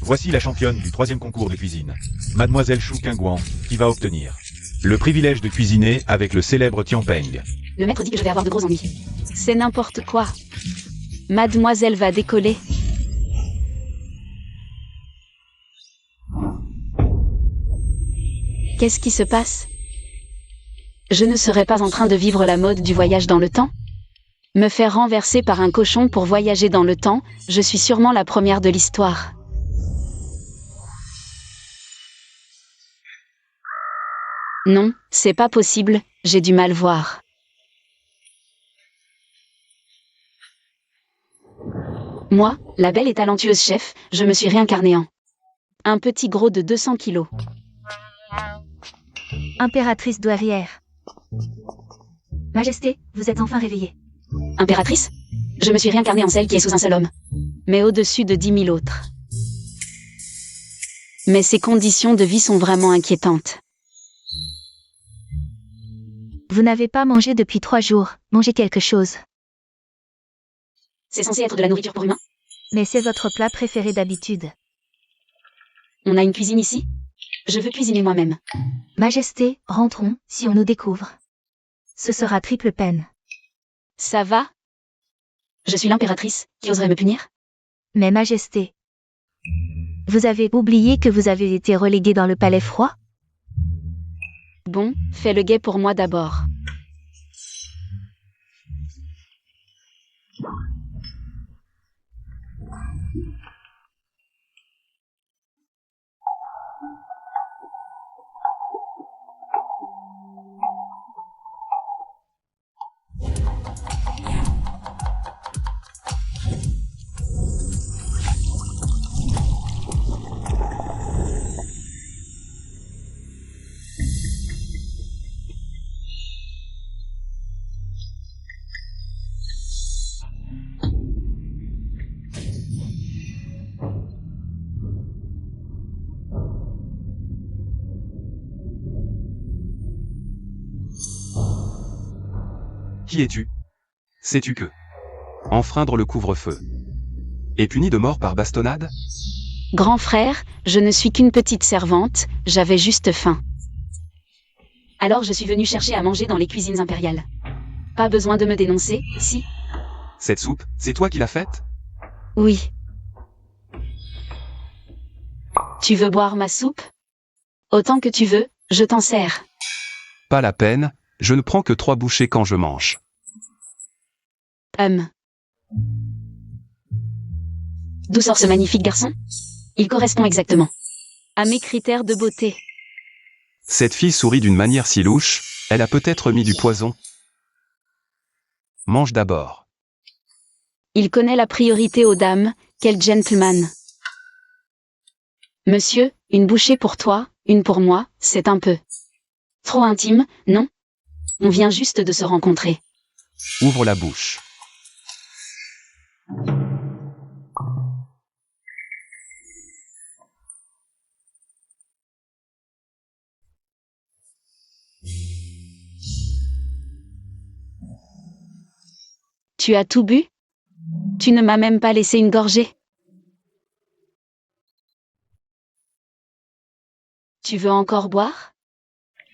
Voici la championne du 3e concours de cuisine, Mademoiselle Chou Qingguan, qui va obtenir le privilège de cuisiner avec le célèbre Tian Peng. Le maître dit que je vais avoir de gros ennuis. C'est n'importe quoi. Mademoiselle va décoller. Qu'est-ce qui se passe? Je ne serais pas en train de vivre la mode du voyage dans le temps? Me faire renverser par un cochon pour voyager dans le temps, je suis sûrement la première de l'histoire. Non, c'est pas possible, j'ai du mal voir. Moi, la belle et talentueuse chef, je me suis réincarnée en un petit gros de 200 kilos. Impératrice douairière. Majesté, vous êtes enfin réveillée. Impératrice? Je me suis réincarnée en celle qui est sous un seul homme. Mais au-dessus de 10 000 autres. Mais ces conditions de vie sont vraiment inquiétantes. Vous n'avez pas mangé depuis 3 jours, mangez quelque chose. C'est censé être de la nourriture pour humains? Mais c'est votre plat préféré d'habitude. On a une cuisine ici? Je veux cuisiner moi-même. Majesté, rentrons, si on nous découvre. Ce sera triple peine. Ça va? Je suis l'impératrice, qui oserait me punir? Mais Majesté, vous avez oublié que vous avez été relégué dans le palais froid? Bon, fais le guet pour moi d'abord. Qui es-tu? Sais-tu que enfreindre le couvre-feu est puni de mort par bastonnade? Grand frère, je ne suis qu'une petite servante, j'avais juste faim. Alors je suis venue chercher à manger dans les cuisines impériales. Pas besoin de me dénoncer, si? Cette soupe, c'est toi qui l'as faite? Oui. Tu veux boire ma soupe? Autant que tu veux, je t'en sers. Pas la peine, je ne prends que 3 bouchées quand je mange. D'où sort ce magnifique garçon? Il correspond exactement à mes critères de beauté. Cette fille sourit d'une manière si louche, elle a peut-être mis du poison. Mange d'abord. Il connaît la priorité aux dames, quel gentleman. Monsieur, une bouchée pour toi, une pour moi, c'est un peu trop intime, non? On vient juste de se rencontrer. Ouvre la bouche. Tu as tout bu? Tu ne m'as même pas laissé une gorgée. Tu veux encore boire?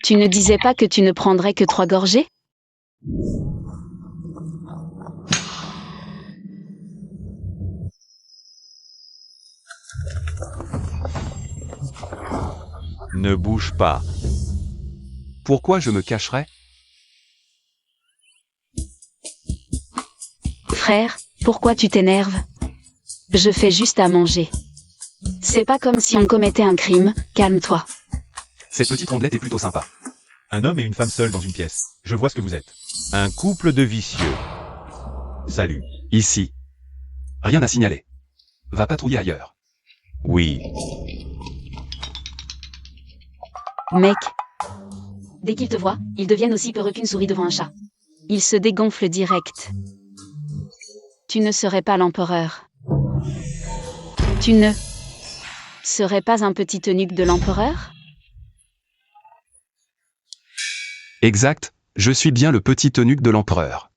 Tu ne disais pas que tu ne prendrais que 3 gorgées? Ne bouge pas. Pourquoi je me cacherais? Frère, pourquoi tu t'énerves? Je fais juste à manger. C'est pas comme si on commettait un crime, calme-toi. Cette petite rondelette est plutôt sympa. Un homme et une femme seuls dans une pièce. Je vois ce que vous êtes. Un couple de vicieux. Salut. Ici. Rien à signaler. Va patrouiller ailleurs. Oui. Mec. Dès qu'ils te voient, ils deviennent aussi peureux qu'une souris devant un chat. Ils se dégonflent direct. Tu ne serais pas l'empereur. Tu ne serais pas un petit eunuque de l'empereur? Exact, je suis bien le petit eunuque de l'empereur.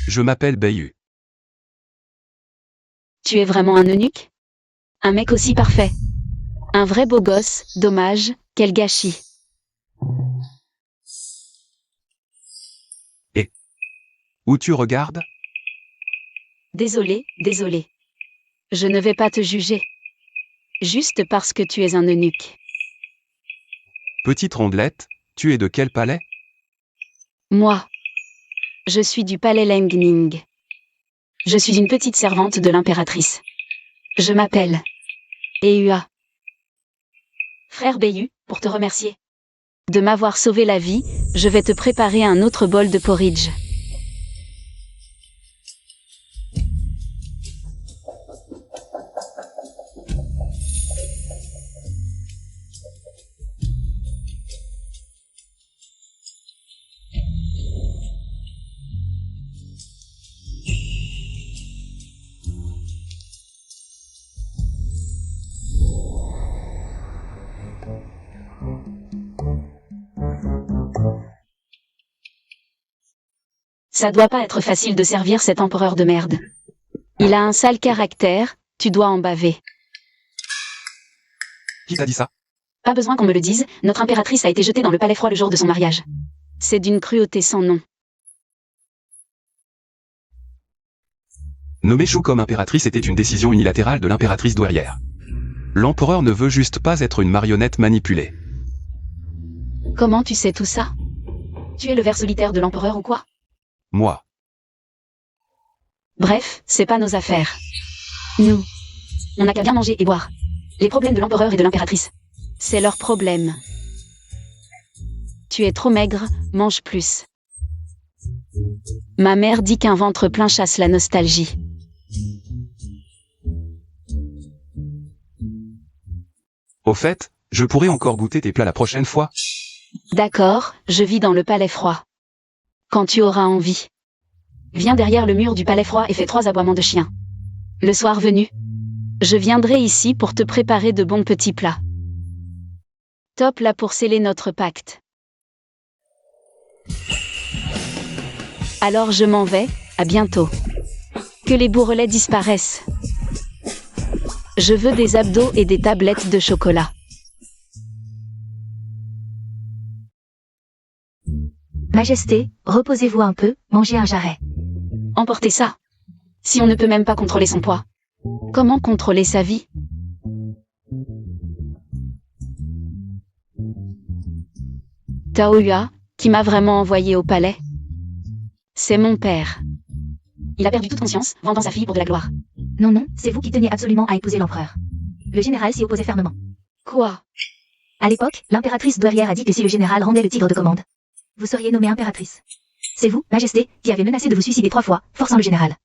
Je m'appelle Bayu. Tu es vraiment un eunuque? Un mec aussi parfait. Un vrai beau gosse, dommage, quel gâchis. Où tu regardes? Désolé, désolé. Je ne vais pas te juger. Juste parce que tu es un eunuque. Petite rondelette, tu es de quel palais? Moi. Je suis du palais Lengning. Je suis une petite servante de l'impératrice. Je m'appelle Eua. Frère Bayu, pour te remercier de m'avoir sauvé la vie, je vais te préparer un autre bol de porridge. Ça doit pas être facile de servir cet empereur de merde. Il a un sale caractère, tu dois en baver. Qui t'a dit ça? Pas besoin qu'on me le dise, notre impératrice a été jetée dans le palais froid le jour de son mariage. C'est d'une cruauté sans nom. Nommer Chou comme impératrice était une décision unilatérale de l'impératrice douairière. L'empereur ne veut juste pas être une marionnette manipulée. Comment tu sais tout ça? Tu es le ver solitaire de l'empereur ou quoi? Moi. Bref, c'est pas nos affaires. Nous, on n'a qu'à bien manger et boire. Les problèmes de l'empereur et de l'impératrice, c'est leur problème. Tu es trop maigre, mange plus. Ma mère dit qu'un ventre plein chasse la nostalgie. Au fait, je pourrais encore goûter tes plats la prochaine fois. D'accord, je vis dans le palais froid. Quand tu auras envie. Viens derrière le mur du palais froid et fais 3 aboiements de chien. Le soir venu, je viendrai ici pour te préparer de bons petits plats. Top là pour sceller notre pacte. Alors je m'en vais, à bientôt. Que les bourrelets disparaissent. Je veux des abdos et des tablettes de chocolat. Majesté, reposez-vous un peu, mangez un jarret. Emportez ça. Si on ne peut même pas contrôler son poids, comment contrôler sa vie? Taoyua, qui m'a vraiment envoyé au palais? C'est mon père. Il a perdu toute conscience, vendant sa fille pour de la gloire. Non, non, c'est vous qui teniez absolument à épouser l'empereur. Le général s'y opposait fermement. Quoi? À l'époque, l'impératrice douairière a dit que si le général rendait le tigre de commande, vous seriez nommée impératrice. C'est vous, Majesté, qui avez menacé de vous suicider 3 fois, forçant le général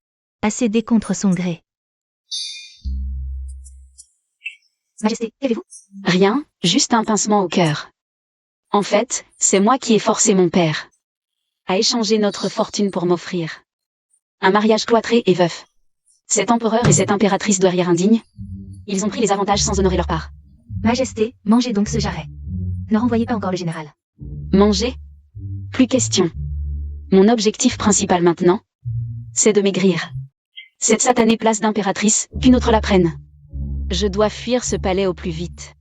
à céder contre son gré. Majesté, qu'avez-vous? Rien, juste un pincement au cœur. En fait, c'est moi qui ai forcé mon père à échanger notre fortune pour m'offrir un mariage cloîtré et veuf. Cet empereur et cette impératrice douairière indigne, ils ont pris les avantages sans honorer leur part. Majesté, mangez donc ce jarret. Ne renvoyez pas encore le général. Manger? Plus question. Mon objectif principal maintenant, c'est de maigrir. Cette satanée place d'impératrice, qu'une autre la prenne. Je dois fuir ce palais au plus vite.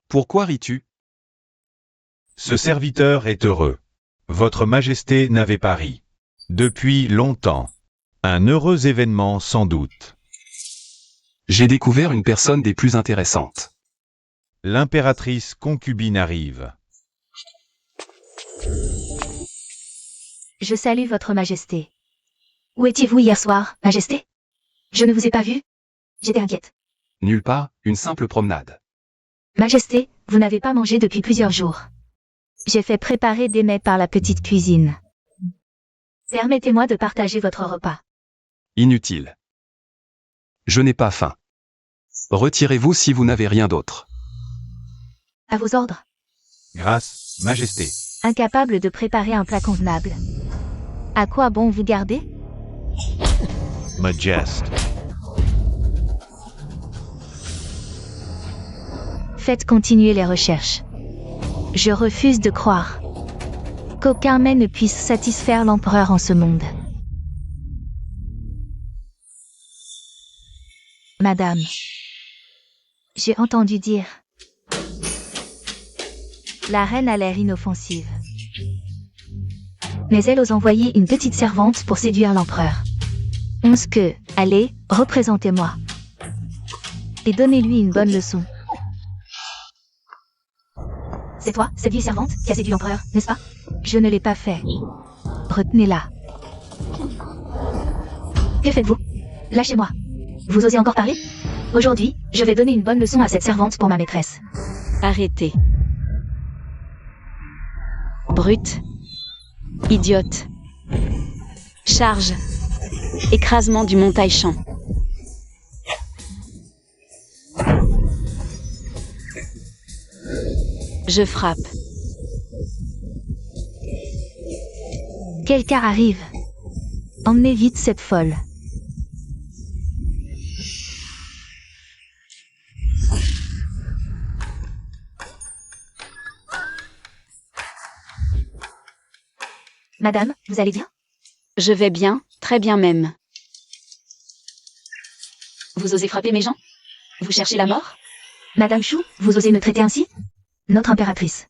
Pourquoi ris-tu? Ce serviteur est heureux. Votre Majesté n'avait pas ri. Depuis longtemps. Un heureux événement sans doute. J'ai découvert une personne des plus intéressantes. L'impératrice concubine arrive. Je salue votre Majesté. Où étiez-vous hier soir, Majesté? Je ne vous ai pas vu. J'étais inquiète. Nulle part, une simple promenade. Majesté, vous n'avez pas mangé depuis plusieurs jours. J'ai fait préparer des mets par la petite cuisine. Permettez-moi de partager votre repas. Inutile. Je n'ai pas faim. Retirez-vous si vous n'avez rien d'autre. À vos ordres. Grâce, Majesté. Incapable de préparer un plat convenable. À quoi bon vous garder? Majest. Faites continuer les recherches. Je refuse de croire qu'aucun mets ne puisse satisfaire l'empereur en ce monde. Madame, j'ai entendu dire. La reine a l'air inoffensive. Mais elle ose envoyer une petite servante pour séduire l'empereur. Once que, allez, représentez-moi. Et donnez-lui une bonne leçon. C'est toi, cette vieille servante, qui a séduit l'empereur, n'est-ce pas? Je ne l'ai pas fait. Retenez-la. Que faites-vous? Lâchez-moi. Vous osez encore parler? Aujourd'hui, je vais donner une bonne leçon à cette servante pour ma maîtresse. Arrêtez. Brute. Idiote. Charge. Écrasement du montaille-champ. Je frappe. Quelqu'un arrive. Emmenez vite cette folle. Madame, vous allez bien? Je vais bien, très bien même. Vous osez frapper mes gens? Vous cherchez la mort? Madame Chou, vous osez me traiter ainsi? Notre impératrice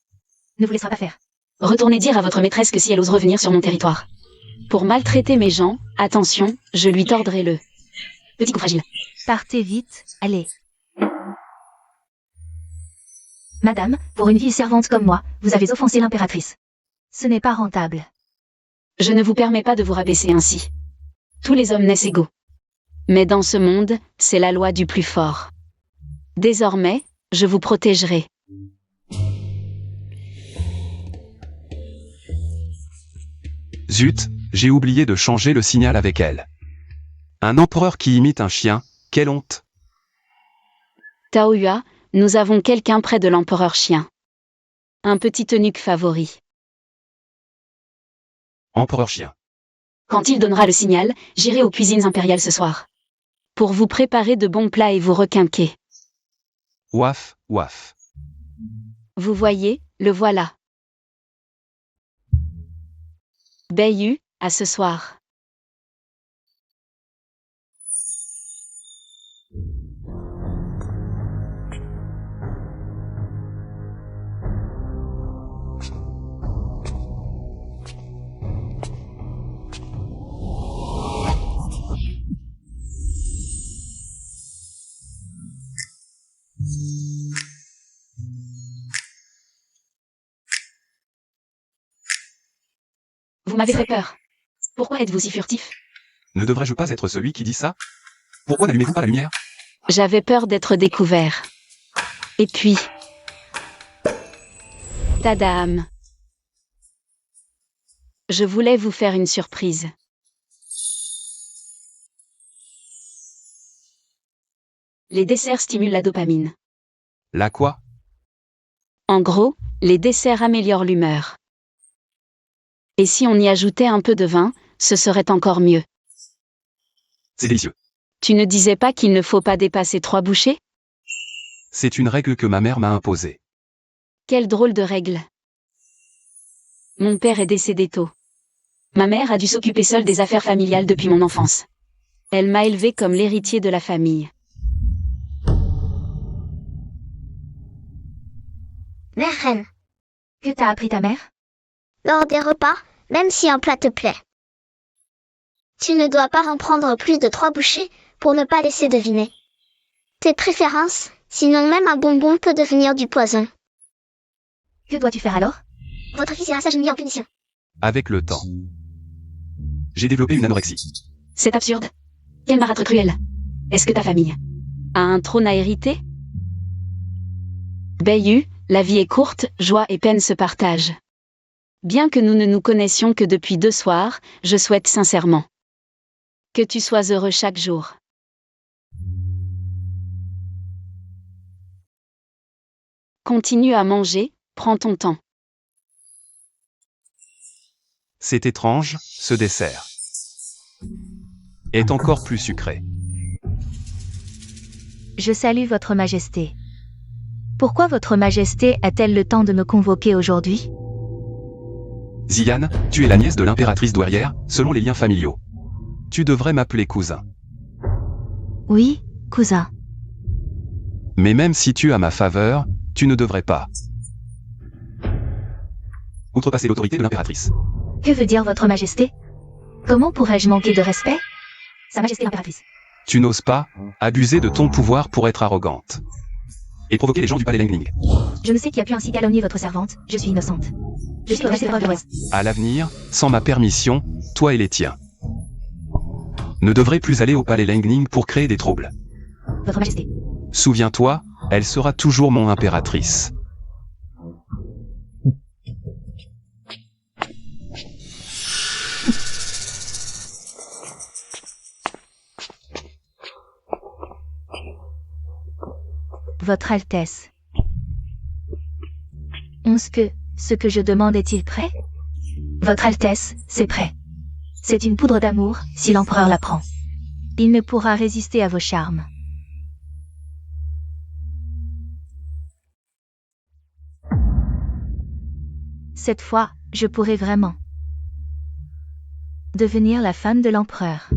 ne vous laissera pas faire. Retournez dire à votre maîtresse que si elle ose revenir sur mon territoire pour maltraiter mes gens, attention, je lui tordrai le petit coup fragile. Partez vite, allez. Madame, pour une vieille servante comme moi, vous avez offensé l'impératrice. Ce n'est pas rentable. Je ne vous permets pas de vous rabaisser ainsi. Tous les hommes naissent égaux. Mais dans ce monde, c'est la loi du plus fort. Désormais, je vous protégerai. Zut, j'ai oublié de changer le signal avec elle. Un empereur qui imite un chien, quelle honte! Taoyua, nous avons quelqu'un près de l'empereur chien. Un petit eunuque favori. Empereur chien. Quand il donnera le signal, j'irai aux cuisines impériales ce soir. Pour vous préparer de bons plats et vous requinquer. Ouaf, ouaf. Vous voyez, le voilà. Bayu, à ce soir. Vous m'avez fait peur. Pourquoi êtes-vous si furtif? Ne devrais-je pas être celui qui dit ça? Pourquoi n'allumez-vous pas la lumière? J'avais peur d'être découvert. Et puis... Tadam. Je voulais vous faire une surprise. Les desserts stimulent la dopamine. La quoi? En gros, les desserts améliorent l'humeur. Et si on y ajoutait un peu de vin, ce serait encore mieux. C'est délicieux. Tu ne disais pas qu'il ne faut pas dépasser 3 bouchées? C'est une règle que ma mère m'a imposée. Quelle drôle de règle. Mon père est décédé tôt. Ma mère a dû s'occuper seule des affaires familiales depuis mon enfance. Elle m'a élevé comme l'héritier de la famille. Mère reine, Que t'a appris ta mère? lors des repas, même si un plat te plaît, tu ne dois pas en prendre plus de 3 bouchées pour ne pas laisser deviner tes préférences, sinon même un bonbon peut devenir du poison. Que dois-tu faire alors? Votre fils ira s'agenouiller en punition. Avec le temps, j'ai développé une anorexie. C'est absurde. Quel marâtre cruel. Est-ce que ta famille a un trône à hériter? Bayu, la vie est courte, joie et peine se partagent. Bien que nous ne nous connaissions que depuis 2 soirs, je souhaite sincèrement que tu sois heureux chaque jour. Continue à manger, prends ton temps. C'est étrange, ce dessert est encore plus sucré. Je salue votre majesté. Pourquoi votre majesté a-t-elle le temps de me convoquer aujourd'hui? Ziane, tu es la nièce de l'impératrice douairière, selon les liens familiaux. Tu devrais m'appeler cousin. Oui, cousin. Mais même si tu as ma faveur, tu ne devrais pas outrepasser l'autorité de l'impératrice. Que veut dire votre majesté? Comment pourrais-je manquer de respect? Sa majesté l'impératrice. Tu n'oses pas abuser de ton pouvoir pour être arrogante et provoquer les gens du palais Lengling. Je ne sais qui a pu ainsi calomnier votre servante, je suis innocente. Je suis au reste des preuves de l'Ouest. À l'avenir, sans ma permission, toi et les tiens ne devrez plus aller au palais Lengling pour créer des troubles. Votre majesté. Souviens-toi, elle sera toujours mon impératrice. Votre Altesse. Ce que je demande est-il prêt? Votre Altesse, c'est prêt. C'est une poudre d'amour, si l'empereur la prend. Il ne pourra résister à vos charmes. Cette fois, je pourrai vraiment devenir la femme de l'empereur.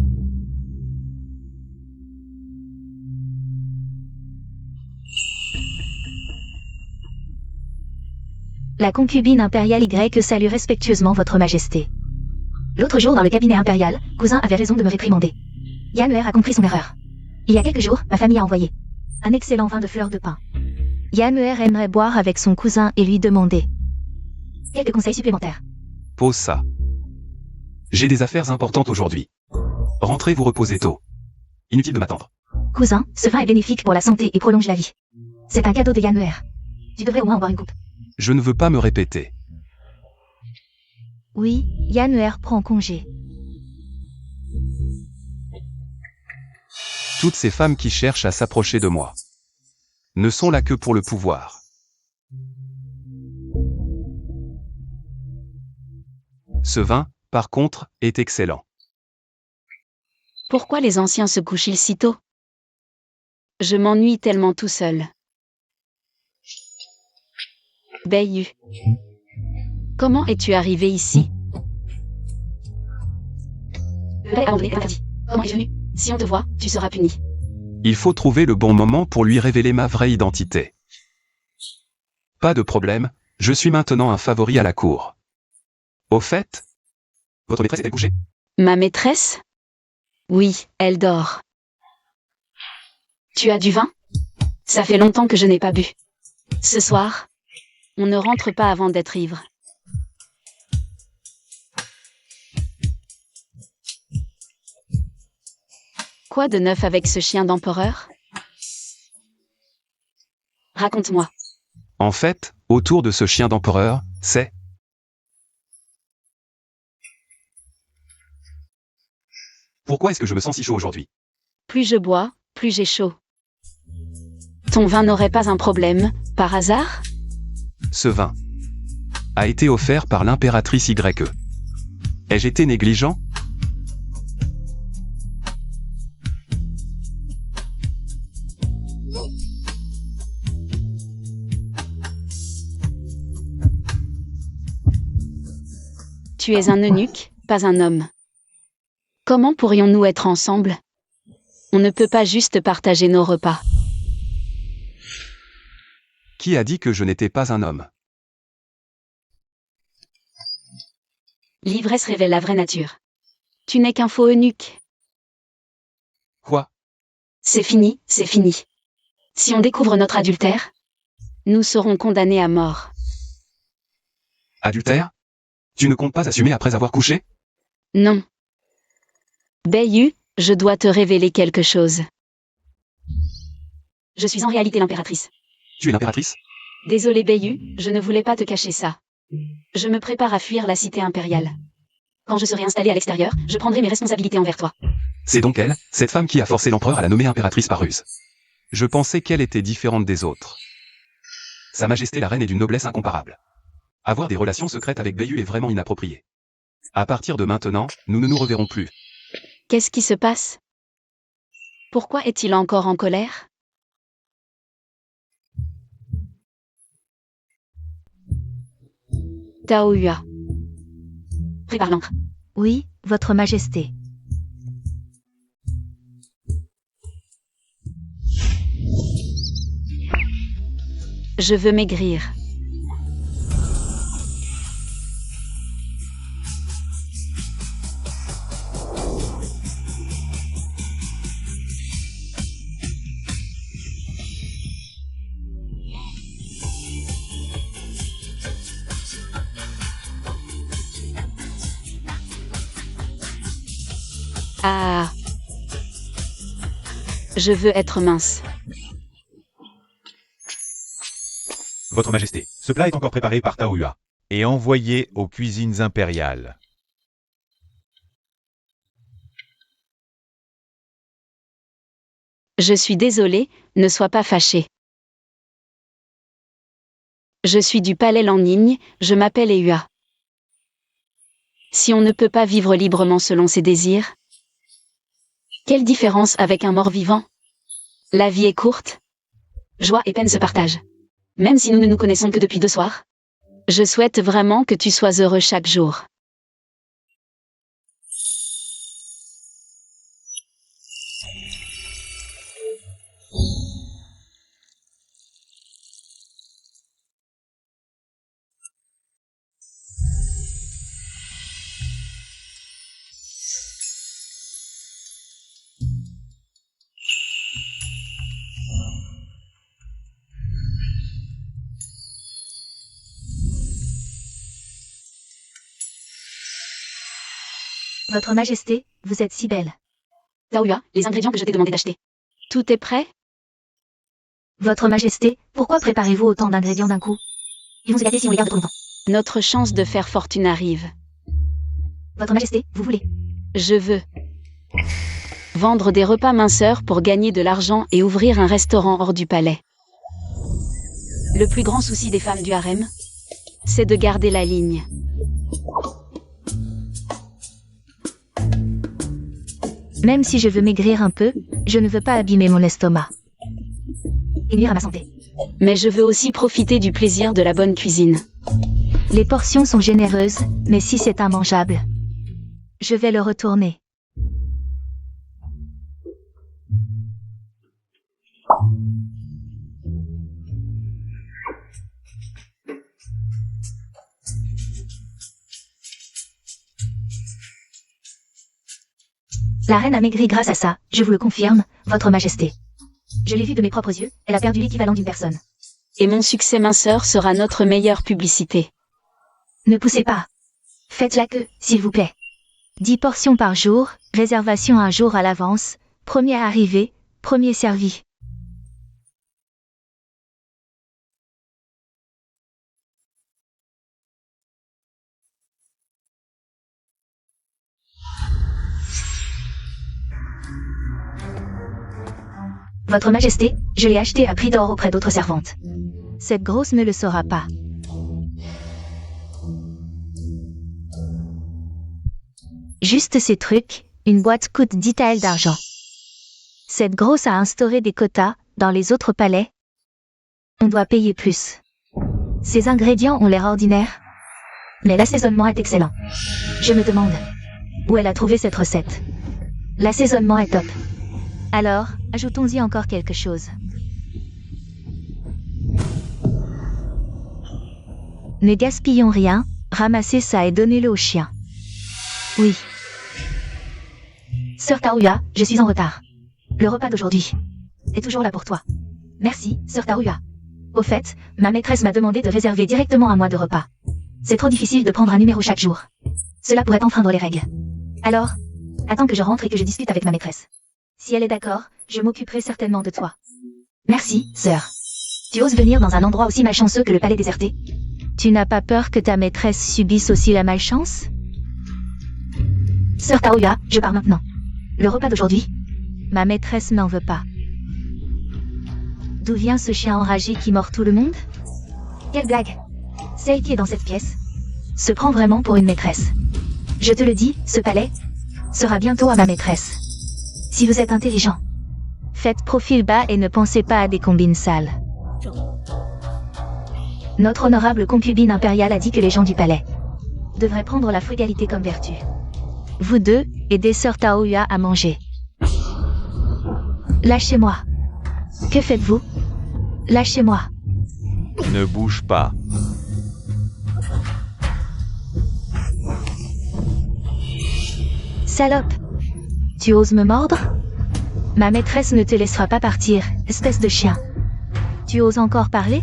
La concubine impériale Y salue respectueusement votre majesté. L'autre jour dans le cabinet impérial, cousin avait raison de me réprimander. Yanner a compris son erreur. Il y a quelques jours, ma famille a envoyé un excellent vin de fleurs de pin. Yanner aimerait boire avec son cousin et lui demander quelques conseils supplémentaires. Pose ça. J'ai des affaires importantes aujourd'hui. Rentrez vous reposer tôt. Inutile de m'attendre. Cousin, ce vin est bénéfique pour la santé et prolonge la vie. C'est un cadeau de Yanner. Tu devrais au moins en boire une coupe. Je ne veux pas me répéter. Oui, Yanner prend congé. Toutes ces femmes qui cherchent à s'approcher de moi ne sont là que pour le pouvoir. Ce vin, par contre, est excellent. Pourquoi les anciens se couchent-ils si tôt? Je m'ennuie tellement tout seul. Bayu. Comment es-tu arrivé ici? Le palais a ordonné l'interdit. Comment es-tu venu? Si on te voit, tu seras puni. Il faut trouver le bon moment pour lui révéler ma vraie identité. Pas de problème, je suis maintenant un favori à la cour. Au fait, votre maîtresse est-elle couchée? Ma maîtresse? Oui, elle dort. Tu as du vin? Ça fait longtemps que je n'ai pas bu. Ce soir, on ne rentre pas avant d'être ivre. Quoi de neuf avec ce chien d'empereur? Raconte-moi. En fait, autour de ce chien d'empereur, c'est... Pourquoi est-ce que je me sens si chaud aujourd'hui? Plus je bois, plus j'ai chaud. Ton vin n'aurait pas un problème, par hasard? Ce vin a été offert par l'impératrice YE. Ai-je été négligent? Tu es un eunuque, pas un homme. Comment pourrions-nous être ensemble? On ne peut pas juste partager nos repas. Qui a dit que je n'étais pas un homme? L'ivresse révèle la vraie nature. Tu n'es qu'un faux eunuque. Quoi? C'est fini, c'est fini. Si on découvre notre adultère, nous serons condamnés à mort. Adultère? Tu ne comptes pas assumer après avoir couché? Non. Bayu, je dois te révéler quelque chose. Je suis en réalité l'impératrice. Tu es l'impératrice? Désolé Bayu, je ne voulais pas te cacher ça. Je me prépare à fuir la cité impériale. Quand je serai installée à l'extérieur, je prendrai mes responsabilités envers toi. C'est donc elle, cette femme qui a forcé l'empereur à la nommer impératrice par ruse. Je pensais qu'elle était différente des autres. Sa Majesté la Reine est d'une noblesse incomparable. Avoir des relations secrètes avec Bayu est vraiment inapproprié. À partir de maintenant, nous ne nous reverrons plus. Qu'est-ce qui se passe? Pourquoi est-il encore en colère? Taoyua. Prépare l'encre. Oui, Votre Majesté. Je veux maigrir. Ah. Je veux être mince. Votre Majesté, ce plat est encore préparé par Taoyua et envoyé aux cuisines impériales. Je suis désolé, ne sois pas fâché. Je suis du palais Lannigne, je m'appelle Eua. Si on ne peut pas vivre librement selon ses désirs, quelle différence avec un mort-vivant? La vie est courte. Joie et peine se partagent. Même si nous ne nous connaissons que depuis 2 soirs. Je souhaite vraiment que tu sois heureux chaque jour. Votre Majesté, vous êtes si belle. Taoyua, les ingrédients que je t'ai demandé d'acheter. Tout est prêt? Votre Majesté, pourquoi préparez-vous autant d'ingrédients d'un coup? Ils vont se gâter si on les garde trop longtemps. Notre chance de faire fortune arrive. Votre Majesté, vous voulez? Je veux vendre des repas minceurs pour gagner de l'argent et ouvrir un restaurant hors du palais. Le plus grand souci des femmes du harem, c'est de garder la ligne. Même si je veux maigrir un peu, je ne veux pas abîmer mon estomac. Et nuire à ma santé. Mais je veux aussi profiter du plaisir de la bonne cuisine. Les portions sont généreuses, mais si c'est immangeable, je vais le retourner. La reine a maigri grâce à ça, je vous le confirme, Votre Majesté. Je l'ai vu de mes propres yeux, elle a perdu l'équivalent d'une personne. Et mon succès minceur sera notre meilleure publicité. Ne poussez pas. Faites-la que, s'il vous plaît. 10 portions par jour, réservation un jour à l'avance, premier arrivé, premier servi. Votre Majesté, je l'ai acheté à prix d'or auprès d'autres servantes. Cette grosse ne le saura pas. Juste ces trucs, une boîte coûte 10 taels d'argent. Cette grosse a instauré des quotas, dans les autres palais. On doit payer plus. Ces ingrédients ont l'air ordinaires, mais l'assaisonnement est excellent. Je me demande où elle a trouvé cette recette. L'assaisonnement est top. Alors, ajoutons-y encore quelque chose. Ne gaspillons rien, ramassez ça et donnez-le au chien. Oui. Sœur Taoyua, je suis en retard. Le repas d'aujourd'hui est toujours là pour toi. Merci, Sœur Taoyua. Au fait, ma maîtresse m'a demandé de réserver directement un mois de repas. C'est trop difficile de prendre un numéro chaque jour. Cela pourrait enfreindre les règles. Alors, attends que je rentre et que je discute avec ma maîtresse. Si elle est d'accord, je m'occuperai certainement de toi. Merci, sœur. Tu oses venir dans un endroit aussi malchanceux que le palais déserté? Tu n'as pas peur que ta maîtresse subisse aussi la malchance? Sœur Taoyua, je pars maintenant. Le repas d'aujourd'hui? Ma maîtresse n'en veut pas. D'où vient ce chien enragé qui mord tout le monde? Quelle blague! Celle qui est dans cette pièce se prend vraiment pour une maîtresse. Je te le dis, ce palais sera bientôt à ma maîtresse. Si vous êtes intelligent, faites profil bas et ne pensez pas à des combines sales. Notre honorable concubine impériale a dit que les gens du palais devraient prendre la frugalité comme vertu. Vous deux, aidez sœur Taoyuan à manger. Lâchez-moi. Que faites-vous? Lâchez-moi. Ne bouge pas. Salope. Tu oses me mordre? Ma maîtresse ne te laissera pas partir, espèce de chien. Tu oses encore parler?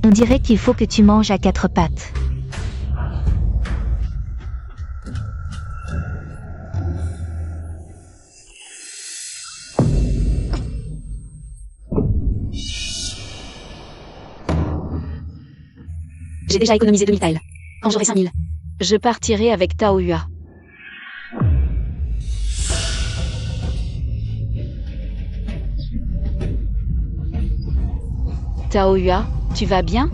On dirait qu'il faut que tu manges à quatre pattes. J'ai déjà économisé 2000 tiles. Quand j'aurai 5000, je partirai avec Taoyuan. Taoyuan, tu vas bien?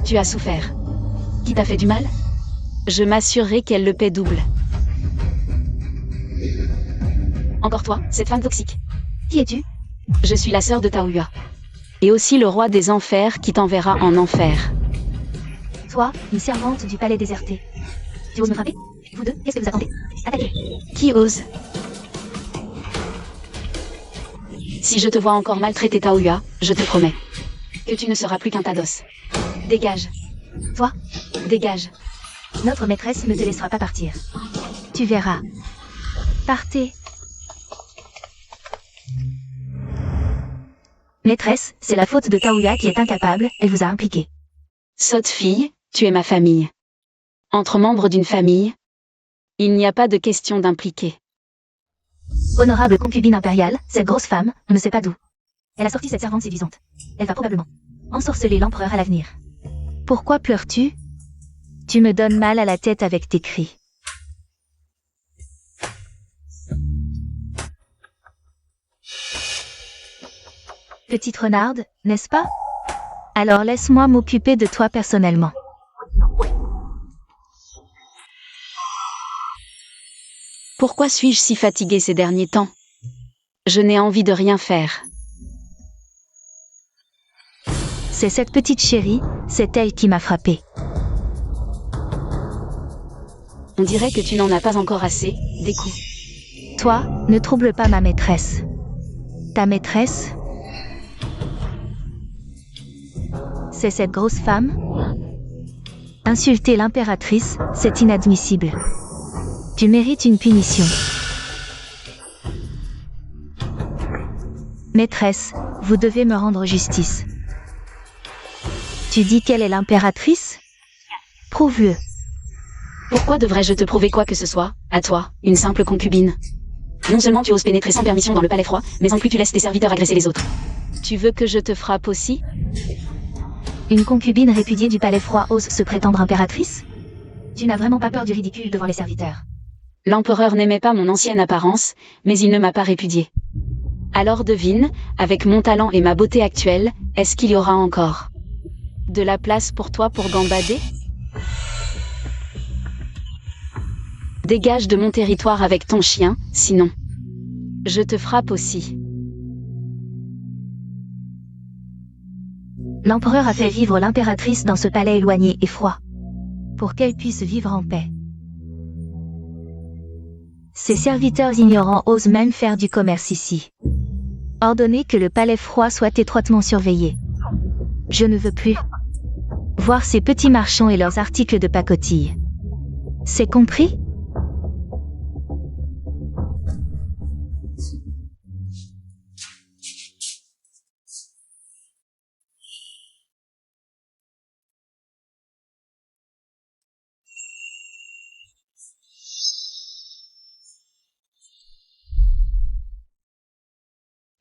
Tu as souffert. Qui t'a fait du mal? Je m'assurerai qu'elle le paie double. Encore toi, cette femme toxique. Qui es-tu? Je suis la sœur de Taoyuan. Et aussi le roi des enfers qui t'enverra en enfer. Toi, une servante du palais déserté. Tu oses me frapper? Vous deux, qu'est-ce que vous attendez? Attaquez. Qui ose? Si je te vois encore maltraiter Taoyuan, je te promets que tu ne seras plus qu'un tas d'os. Dégage. Toi, Dégage. notre maîtresse ne te laissera pas partir. Tu verras. Partez. Maîtresse, c'est la faute de Taoyuan qui est incapable, elle vous a impliqué. Sotte fille, tu es ma famille. Entre membres d'une famille, il n'y a pas de question d'impliquer. Honorable concubine impériale, cette grosse femme, on ne sait pas d'où. Elle a sorti cette servante séduisante. Elle va probablement ensorceler l'empereur à l'avenir. Pourquoi pleures-tu? Tu me donnes mal à la tête avec tes cris. Petite renarde, n'est-ce pas? Alors laisse-moi m'occuper de toi personnellement. Pourquoi suis-je si fatiguée ces derniers temps? Je n'ai envie de rien faire. C'est cette petite chérie, c'est elle qui m'a frappée. On dirait que tu n'en as pas encore assez, des coups. Toi, ne trouble pas ma maîtresse. Ta maîtresse? C'est cette grosse femme? Insulter l'impératrice, c'est inadmissible. Tu mérites une punition. Maîtresse, vous devez me rendre justice. Tu dis qu'elle est l'impératrice? Prouve-le. Pourquoi devrais-je te prouver quoi que ce soit, à toi, une simple concubine? Non seulement tu oses pénétrer sans permission dans le palais froid, mais en plus tu laisses tes serviteurs agresser les autres. Tu veux que je te frappe aussi? Une concubine répudiée du palais froid ose se prétendre impératrice? Tu n'as vraiment pas peur du ridicule devant les serviteurs? L'empereur n'aimait pas mon ancienne apparence, mais il ne m'a pas répudiée. Alors devine, avec mon talent et ma beauté actuelle, est-ce qu'il y aura encore de la place pour toi pour gambader? Dégage de mon territoire avec ton chien, sinon je te frappe aussi. L'empereur a fait vivre l'impératrice dans ce palais éloigné et froid, pour qu'elle puisse vivre en paix. Ses serviteurs ignorants osent même faire du commerce ici. Ordonnez que le palais froid soit étroitement surveillé. Je ne veux plus voir ces petits marchands et leurs articles de pacotille. C'est compris?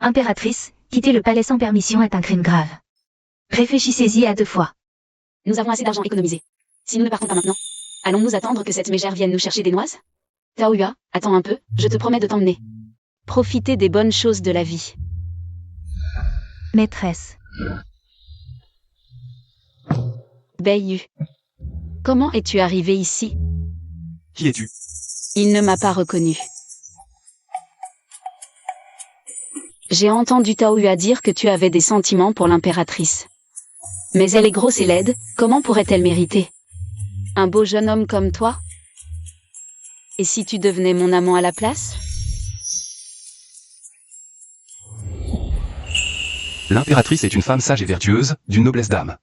Impératrice, quitter le palais sans permission est un crime grave. Réfléchissez-y à deux fois. Nous avons assez d'argent économisé. Si nous ne partons pas maintenant, allons-nous attendre que cette mégère vienne nous chercher des noises? Taoyuan, attends un peu, je te promets de t'emmener. Profiter des bonnes choses de la vie. Maîtresse. Beiyu. Comment es-tu arrivé ici? Qui es-tu? Il ne m'a pas reconnu. J'ai entendu Taoyuan dire que tu avais des sentiments pour l'impératrice. Mais elle est grosse et laide, comment pourrait-elle mériter un beau jeune homme comme toi? Et si tu devenais mon amant à la place? L'impératrice est une femme sage et vertueuse, d'une noblesse d'âme.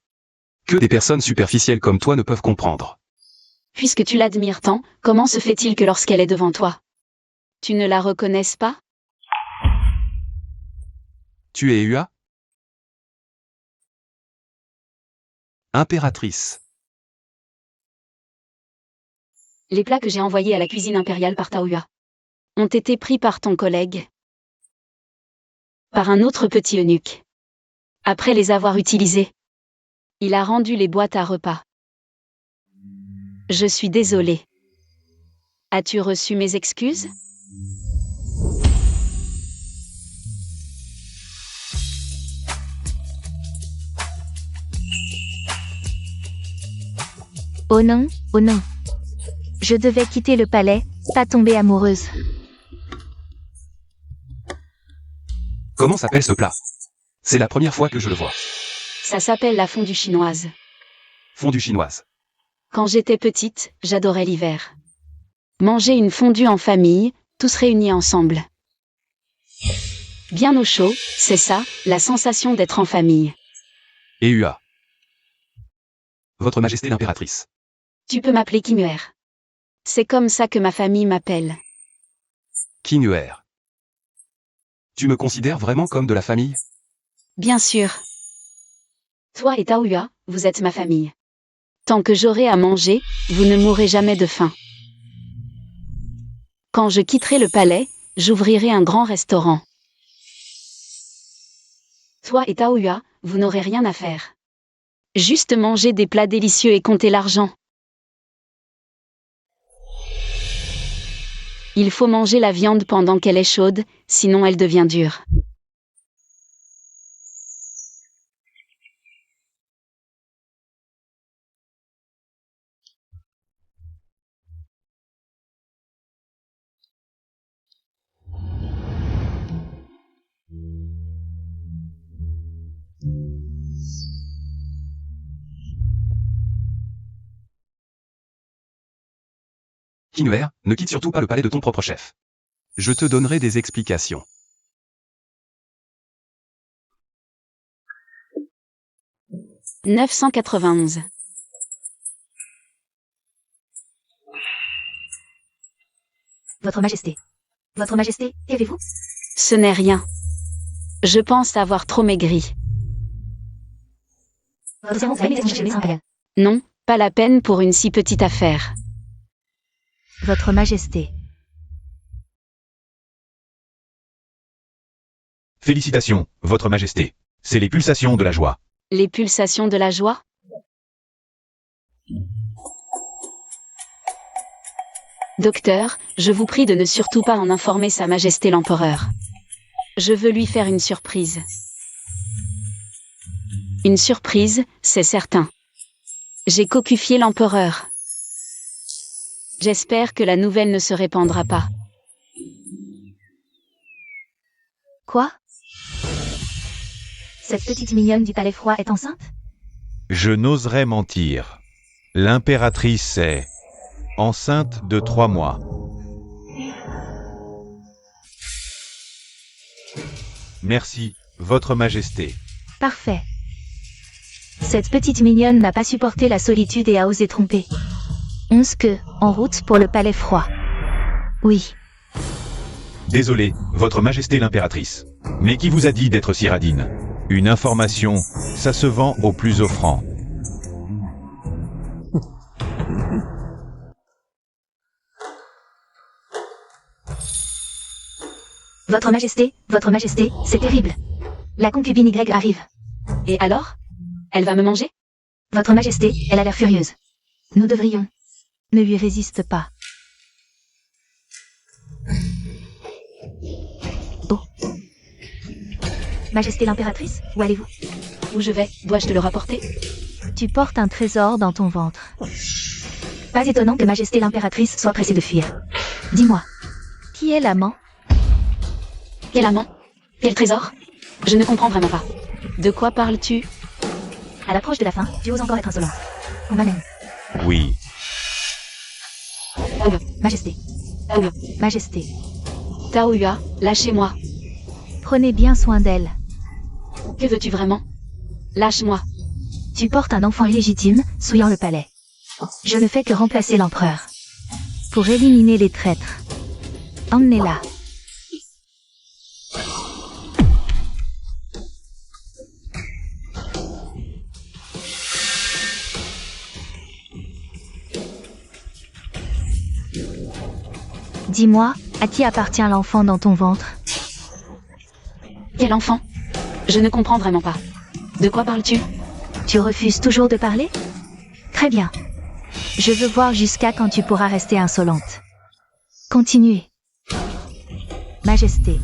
Que des personnes superficielles comme toi ne peuvent comprendre. Puisque tu l'admires tant, comment se fait-il que lorsqu'elle est devant toi, tu ne la reconnaisses pas? Tu es Ua? Impératrice. Les plats que j'ai envoyés à la cuisine impériale par Taoyua ont été pris par ton collègue, par un autre petit eunuque. Après les avoir utilisés, il a rendu les boîtes à repas. Je suis désolée. As-tu reçu mes excuses? Oh non, oh non. Je devais quitter le palais, pas tomber amoureuse. Comment s'appelle ce plat? C'est la première fois que je le vois. Ça s'appelle la fondue chinoise. Fondue chinoise. Quand j'étais petite, j'adorais l'hiver. Manger une fondue en famille, tous réunis ensemble. Bien au chaud, c'est ça, la sensation d'être en famille. Et Ua. Votre Majesté l'impératrice. Tu peux m'appeler Kinuer. C'est comme ça que ma famille m'appelle. Kinuer. Tu me considères vraiment comme de la famille? Bien sûr. Toi et Taoyua, vous êtes ma famille. Tant que j'aurai à manger, vous ne mourrez jamais de faim. Quand je quitterai le palais, j'ouvrirai un grand restaurant. Toi et Taoyua, vous n'aurez rien à faire. Juste manger des plats délicieux et compter l'argent. Il faut manger la viande pendant qu'elle est chaude, sinon elle devient dure. Kinuer, ne quitte surtout pas le palais de ton propre chef. Je te donnerai des explications. « 991. Votre Majesté. Votre Majesté, qu'avez-vous? Ce n'est rien. Je pense avoir trop maigri. Votre servante a aimé les impériales. Non, pas la peine pour une si petite affaire. Votre Majesté. Félicitations, Votre Majesté. C'est les pulsations de la joie. Les pulsations de la joie? Docteur, je vous prie de ne surtout pas en informer Sa Majesté l'Empereur. Je veux lui faire une surprise. Une surprise, c'est certain. J'ai cocufié l'Empereur. J'espère que la nouvelle ne se répandra pas. Quoi? Cette petite mignonne du palais froid est enceinte? Je n'oserais mentir. L'impératrice est enceinte de 3 mois. Merci, Votre Majesté. Parfait. Cette petite mignonne n'a pas supporté la solitude et a osé tromper. 11 que, en route pour le palais froid. Oui. Désolé, Votre Majesté l'impératrice. Mais qui vous a dit d'être si radine? Une information, ça se vend au plus offrant. Votre Majesté, c'est terrible. La concubine Y arrive. Et alors? Elle va me manger? Votre Majesté, elle a l'air furieuse. Nous devrions. Ne lui résiste pas. Oh. Majesté l'impératrice, où allez-vous? Où je vais? Dois-je te le rapporter? Tu portes un trésor dans ton ventre. Pas étonnant que Majesté l'impératrice soit pressée de fuir. Dis-moi, qui est l'amant? Quel amant? Quel trésor? Je ne comprends vraiment pas. De quoi parles-tu? À l'approche de la fin, tu oses encore être insolente. On m'amène. Oui. Majesté. Majesté. Taoyuan, lâchez-moi. Prenez bien soin d'elle. Que veux-tu vraiment? Lâche-moi. Tu portes un enfant illégitime, souillant le palais. Je ne fais que remplacer l'empereur. Pour éliminer les traîtres. Emmenez-la. Dis-moi, à qui appartient l'enfant dans ton ventre? Quel enfant? Je ne comprends vraiment pas. De quoi parles-tu? Tu refuses toujours de parler? Très bien. Je veux voir jusqu'à quand tu pourras rester insolente. Continuez. Majesté.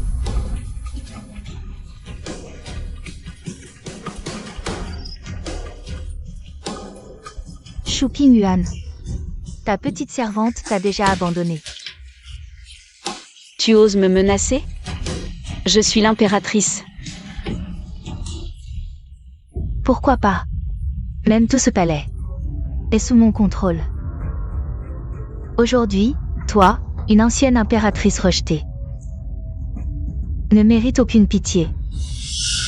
Shu Qingyuan. Ta petite servante t'a déjà abandonné. Tu oses me menacer? Je suis l'impératrice. Pourquoi pas? Même tout ce palais est sous mon contrôle. Aujourd'hui, toi, une ancienne impératrice rejetée, ne mérite aucune pitié.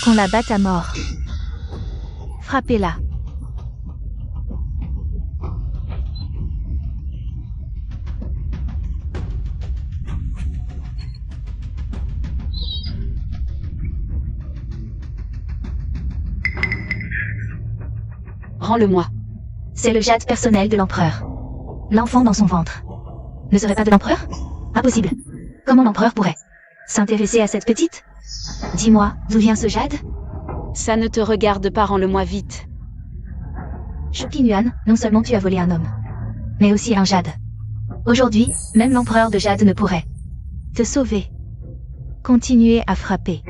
Qu'on la batte à mort. Frappez-la. Rends-le-moi. C'est le jade personnel de l'empereur. L'enfant dans son ventre ne serait pas de l'empereur? Impossible. Comment l'empereur pourrait s'intéresser à cette petite? Dis-moi, d'où vient ce jade? Ça ne te regarde pas, rends-le-moi vite. Shu Qingyuan, non seulement tu as volé un homme, mais aussi un jade. Aujourd'hui, même l'empereur de jade ne pourrait te sauver. Continuez à frapper.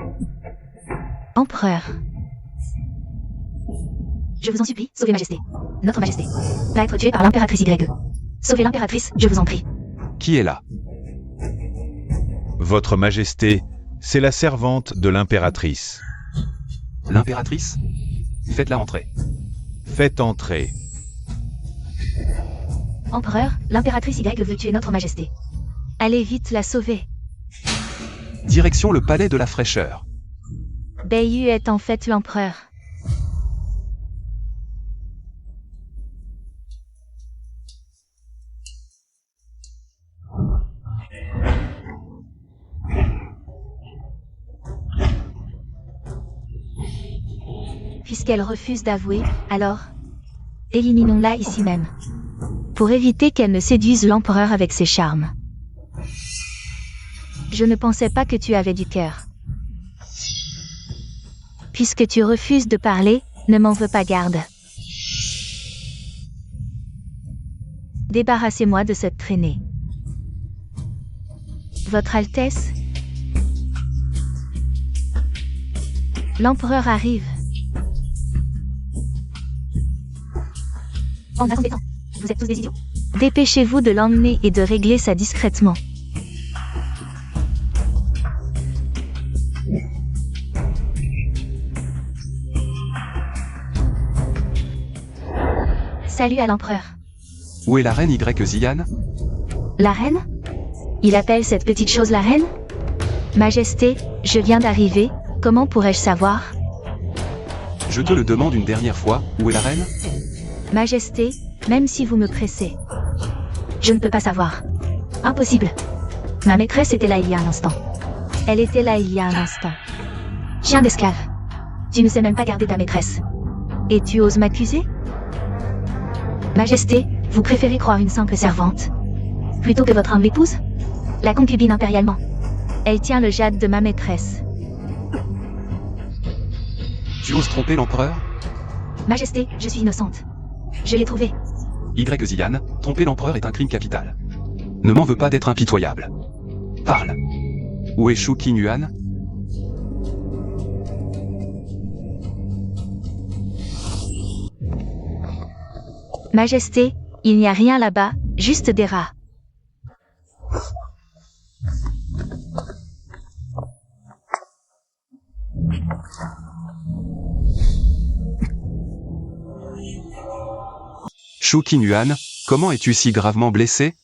Empereur. Je vous en supplie, sauvez Majesté. Notre Majesté va être tuée par l'impératrice YE. Sauvez l'impératrice, je vous en prie. Qui est là? Votre Majesté, c'est la servante de l'impératrice. L'impératrice? Faites-la entrer. Faites entrer. Empereur, l'impératrice Y veut tuer notre Majesté. Allez vite la sauver. Direction le palais de la fraîcheur. Beiyu est en fait l'empereur. Puisqu'elle refuse d'avouer, alors, éliminons-la ici même. Pour éviter qu'elle ne séduise l'empereur avec ses charmes. Je ne pensais pas que tu avais du cœur. Puisque tu refuses de parler, ne m'en veux pas garde. Débarrassez-moi de cette traînée. Votre Altesse, l'empereur arrive. En incompétent, vous êtes tous des idiots. Dépêchez-vous de l'emmener et de régler ça discrètement. Salut à l'empereur. Où est la reine Y Ziyan? La reine? Il appelle cette petite chose la reine? Majesté, je viens d'arriver, comment pourrais-je savoir? Je te le demande une dernière fois, où est la reine? Majesté, même si vous me pressez. Je ne peux pas savoir. Impossible. Ma maîtresse était là il y a un instant. Elle était là il y a un instant. Chien d'esclave. Tu ne sais même pas garder ta maîtresse. Et tu oses m'accuser? Majesté, vous préférez croire une simple servante plutôt que votre humble épouse? La concubine impérialement. Elle tient le jade de ma maîtresse. Tu oses tromper l'empereur? Majesté, je suis innocente. Je l'ai trouvé. Y Ziyan, tromper l'empereur est un crime capital. Ne m'en veux pas d'être impitoyable. Parle. Où est Shu Qingyuan? Majesté, il n'y a rien là-bas, juste des rats. Shu Qinyuan, comment es-tu si gravement blessé?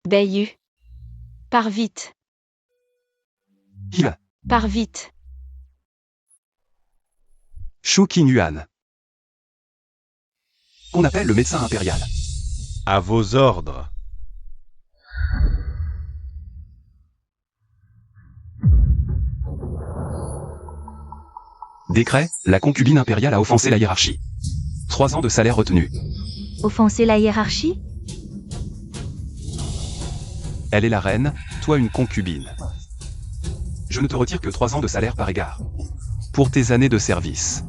Beiyu. Pars vite. Il. Pars vite. Shu Qinyuan. On appelle le médecin impérial. À vos ordres. Décret, la concubine impériale a offensé la hiérarchie. 3 ans de salaire retenu. Offenser la hiérarchie? Elle est la reine, toi une concubine. Je ne te retire que 3 ans de salaire par égard. Pour tes années de service.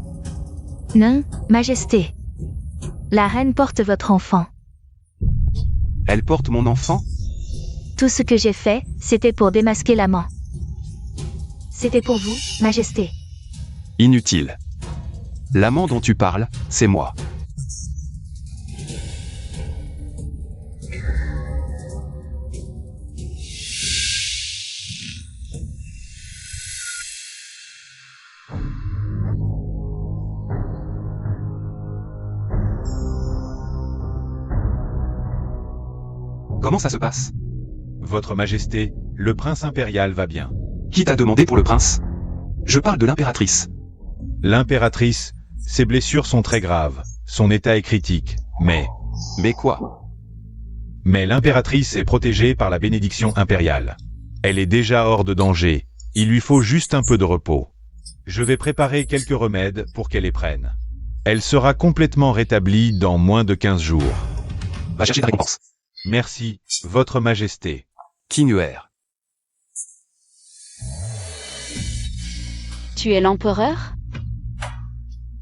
Non, Majesté. La reine porte votre enfant. Elle porte mon enfant? Tout ce que j'ai fait, c'était pour démasquer l'amant. C'était pour vous, Majesté. Inutile. L'amant dont tu parles, c'est moi. Comment ça se passe? Votre Majesté, le prince impérial va bien. Qui t'a demandé pour le prince? Je parle de l'impératrice. L'impératrice, ses blessures sont très graves, son état est critique, mais quoi? Mais l'impératrice est protégée par la bénédiction impériale. Elle est déjà hors de danger, il lui faut juste un peu de repos. Je vais préparer quelques remèdes pour qu'elle les prenne. Elle sera complètement rétablie dans moins de 15 jours. Va chercher ta récompense. Merci, Votre Majesté. Qinyuan. Tu es l'empereur?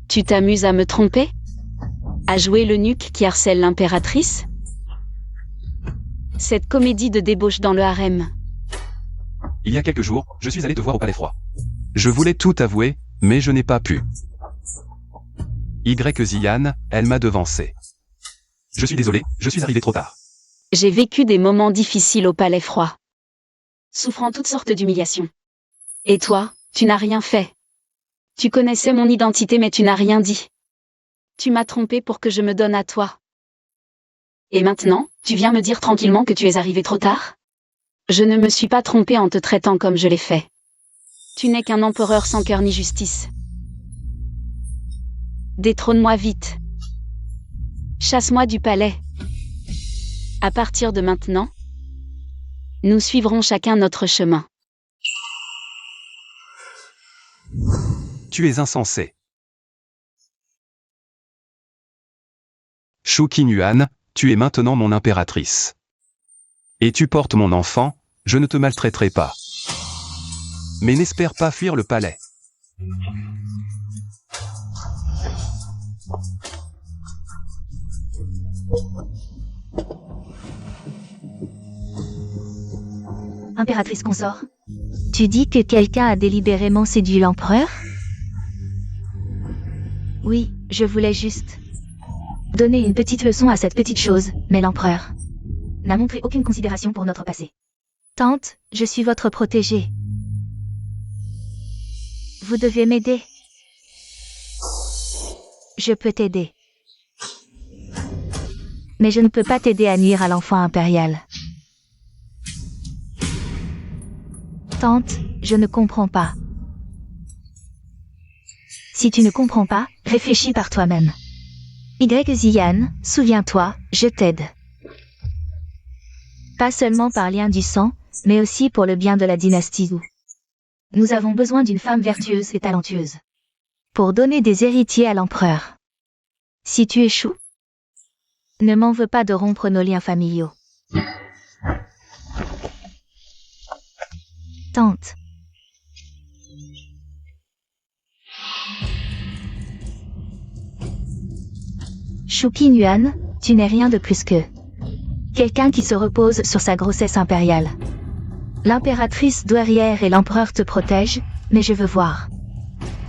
Tu t'amuses à me tromper? À jouer l'eunuque qui harcèle l'impératrice? Cette comédie de débauche dans le harem. Il y a quelques jours, je suis allé te voir au Palais Froid. Je voulais tout avouer, mais je n'ai pas pu. Ziyan, elle m'a devancé. Je suis désolé, je suis arrivé trop tard. J'ai vécu des moments difficiles au Palais Froid. Souffrant toutes sortes d'humiliations. Et toi, tu n'as rien fait. Tu connaissais mon identité mais tu n'as rien dit. Tu m'as trompé pour que je me donne à toi. Et maintenant, tu viens me dire tranquillement que tu es arrivé trop tard? Je ne me suis pas trompé en te traitant comme je l'ai fait. Tu n'es qu'un empereur sans cœur ni justice. Détrône-moi vite. Chasse-moi du palais. À partir de maintenant, nous suivrons chacun notre chemin. Tu es insensé. Shu Qinyuan, tu es maintenant mon impératrice. Et tu portes mon enfant, je ne te maltraiterai pas. Mais n'espère pas fuir le palais. Impératrice consort. Tu dis que quelqu'un a délibérément séduit l'empereur? Oui, je voulais juste donner une petite leçon à cette petite chose, mais l'empereur n'a montré aucune considération pour notre passé. Tante, je suis votre protégée. Vous devez m'aider. Je peux t'aider. Mais je ne peux pas t'aider à nuire à l'enfant impérial. Tante, je ne comprends pas. Si tu ne comprends pas, réfléchis par toi-même. Ziyan, souviens-toi, je t'aide. Pas seulement par lien du sang, mais aussi pour le bien de la dynastie Zhou. Nous avons besoin d'une femme vertueuse et talentueuse. Pour donner des héritiers à l'empereur. Si tu échoues, ne m'en veux pas de rompre nos liens familiaux. Tante. Shu Qinyuan, tu n'es rien de plus que quelqu'un qui se repose sur sa grossesse impériale. L'impératrice douairière et l'empereur te protègent, mais je veux voir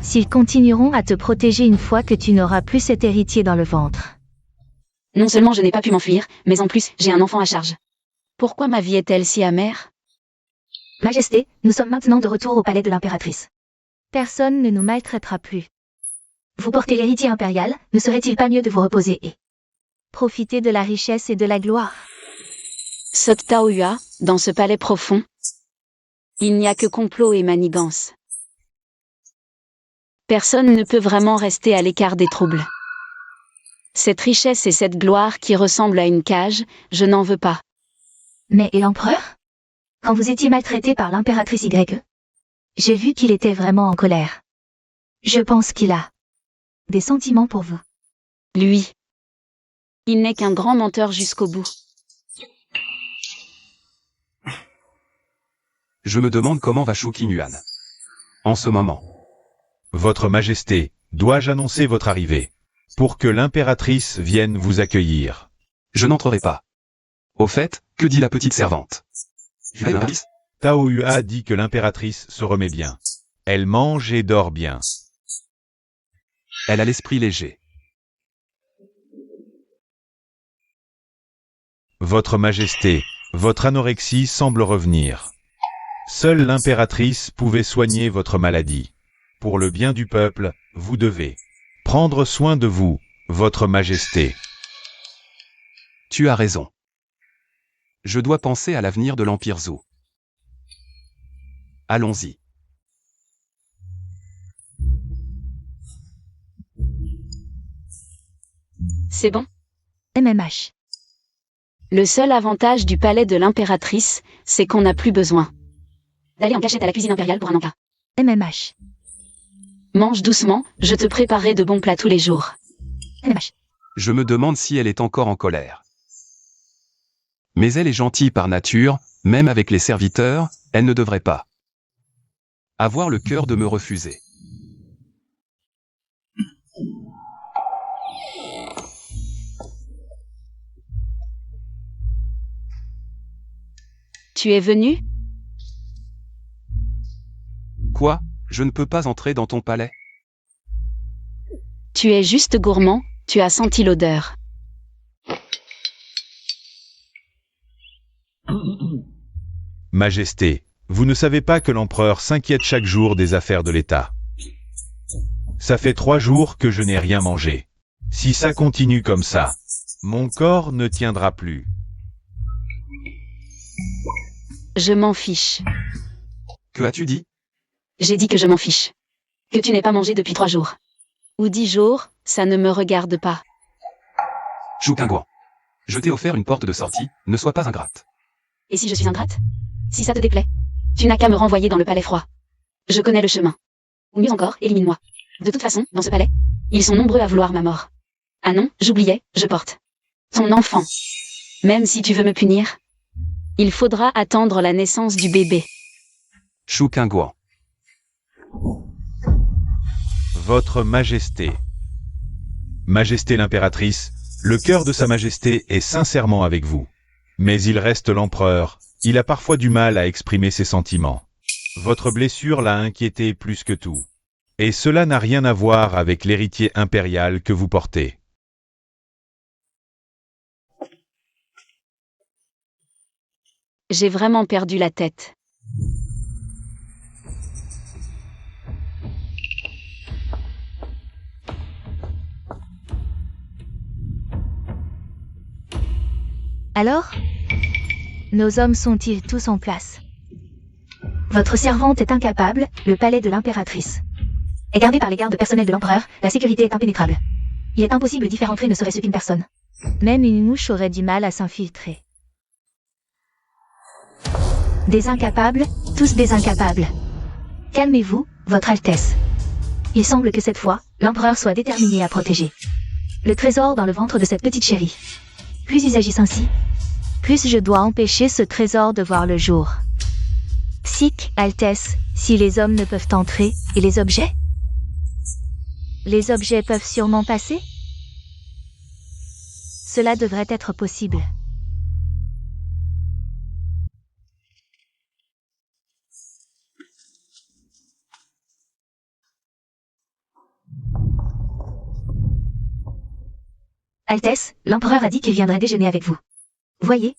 s'ils continueront à te protéger une fois que tu n'auras plus cet héritier dans le ventre. Non seulement je n'ai pas pu m'enfuir, mais en plus, j'ai un enfant à charge. Pourquoi ma vie est-elle si amère? Majesté, nous sommes maintenant de retour au palais de l'impératrice. Personne ne nous maltraitera plus. Vous portez l'héritier impérial, ne serait-il pas mieux de vous reposer et Profiter de la richesse et de la gloire. Saute Taoyuan, dans ce palais profond, il n'y a que complot et manigance. Personne ne peut vraiment rester à l'écart des troubles. Cette richesse et cette gloire qui ressemblent à une cage, je n'en veux pas. Mais et l'empereur? Quand vous étiez maltraité par l'impératrice Y, j'ai vu qu'il était vraiment en colère. Je pense qu'il a des sentiments pour vous. Lui. Il n'est qu'un grand menteur jusqu'au bout. Je me demande comment va Shu Qingyuan. En ce moment. Votre Majesté, dois-je annoncer votre arrivée pour que l'impératrice vienne vous accueillir? Je n'entrerai pas. Au fait, que dit la petite servante? Taoyuan dit que l'impératrice se remet bien. Elle mange et dort bien. Elle a l'esprit léger. Votre Majesté, votre anorexie semble revenir. Seule l'impératrice pouvait soigner votre maladie. Pour le bien du peuple, vous devez prendre soin de vous, votre Majesté. Tu as raison. Je dois penser à l'avenir de l'Empire Zhou. Allons-y. C'est bon. MMH. Le seul avantage du palais de l'impératrice, c'est qu'on n'a plus besoin d'aller en cachette à la cuisine impériale pour un encas. MMH. Mange doucement, je te préparerai de bons plats tous les jours. MMH. Je me demande si elle est encore en colère. Mais elle est gentille par nature, même avec les serviteurs, elle ne devrait pas avoir le cœur de me refuser. Tu es venu? Quoi? Je ne peux pas entrer dans ton palais? Tu es juste gourmand, tu as senti l'odeur. Majesté, vous ne savez pas que l'empereur s'inquiète chaque jour des affaires de l'État. Ça fait 3 jours que je n'ai rien mangé. Si ça continue comme ça, mon corps ne tiendra plus. Je m'en fiche. Que as-tu dit? J'ai dit que je m'en fiche. Que tu n'aies pas mangé depuis 3 jours. Ou 10 jours, ça ne me regarde pas. Shu Qingyuan. Je t'ai offert une porte de sortie, ne sois pas ingrate. Et si je suis ingrate? Si ça te déplaît, tu n'as qu'à me renvoyer dans le palais froid. Je connais le chemin. Ou mieux encore, élimine-moi. De toute façon, dans ce palais, ils sont nombreux à vouloir ma mort. Ah non, j'oubliais, je porte ton enfant. Même si tu veux me punir, il faudra attendre la naissance du bébé. Shu Qingyuan. Votre Majesté. Majesté l'impératrice, le cœur de sa Majesté est sincèrement avec vous. Mais il reste l'empereur, il a parfois du mal à exprimer ses sentiments. Votre blessure l'a inquiété plus que tout. Et cela n'a rien à voir avec l'héritier impérial que vous portez. J'ai vraiment perdu la tête. Alors? Nos hommes sont-ils tous en place? Votre servante est incapable, le palais de l'impératrice est gardé par les gardes personnels de l'empereur, la sécurité est impénétrable. Il est impossible d'y faire entrer ne serait-ce qu'une personne. Même une mouche aurait du mal à s'infiltrer. Des incapables, tous des incapables. Calmez-vous, Votre Altesse. Il semble que cette fois, l'empereur soit déterminé à protéger le trésor dans le ventre de cette petite chérie. Plus ils agissent ainsi, plus je dois empêcher ce trésor de voir le jour. Sic, Altesse, si les hommes ne peuvent entrer, et les objets? Les objets peuvent sûrement passer? Cela devrait être possible. Altesse, l'empereur a dit qu'il viendrait déjeuner avec vous. Voyez,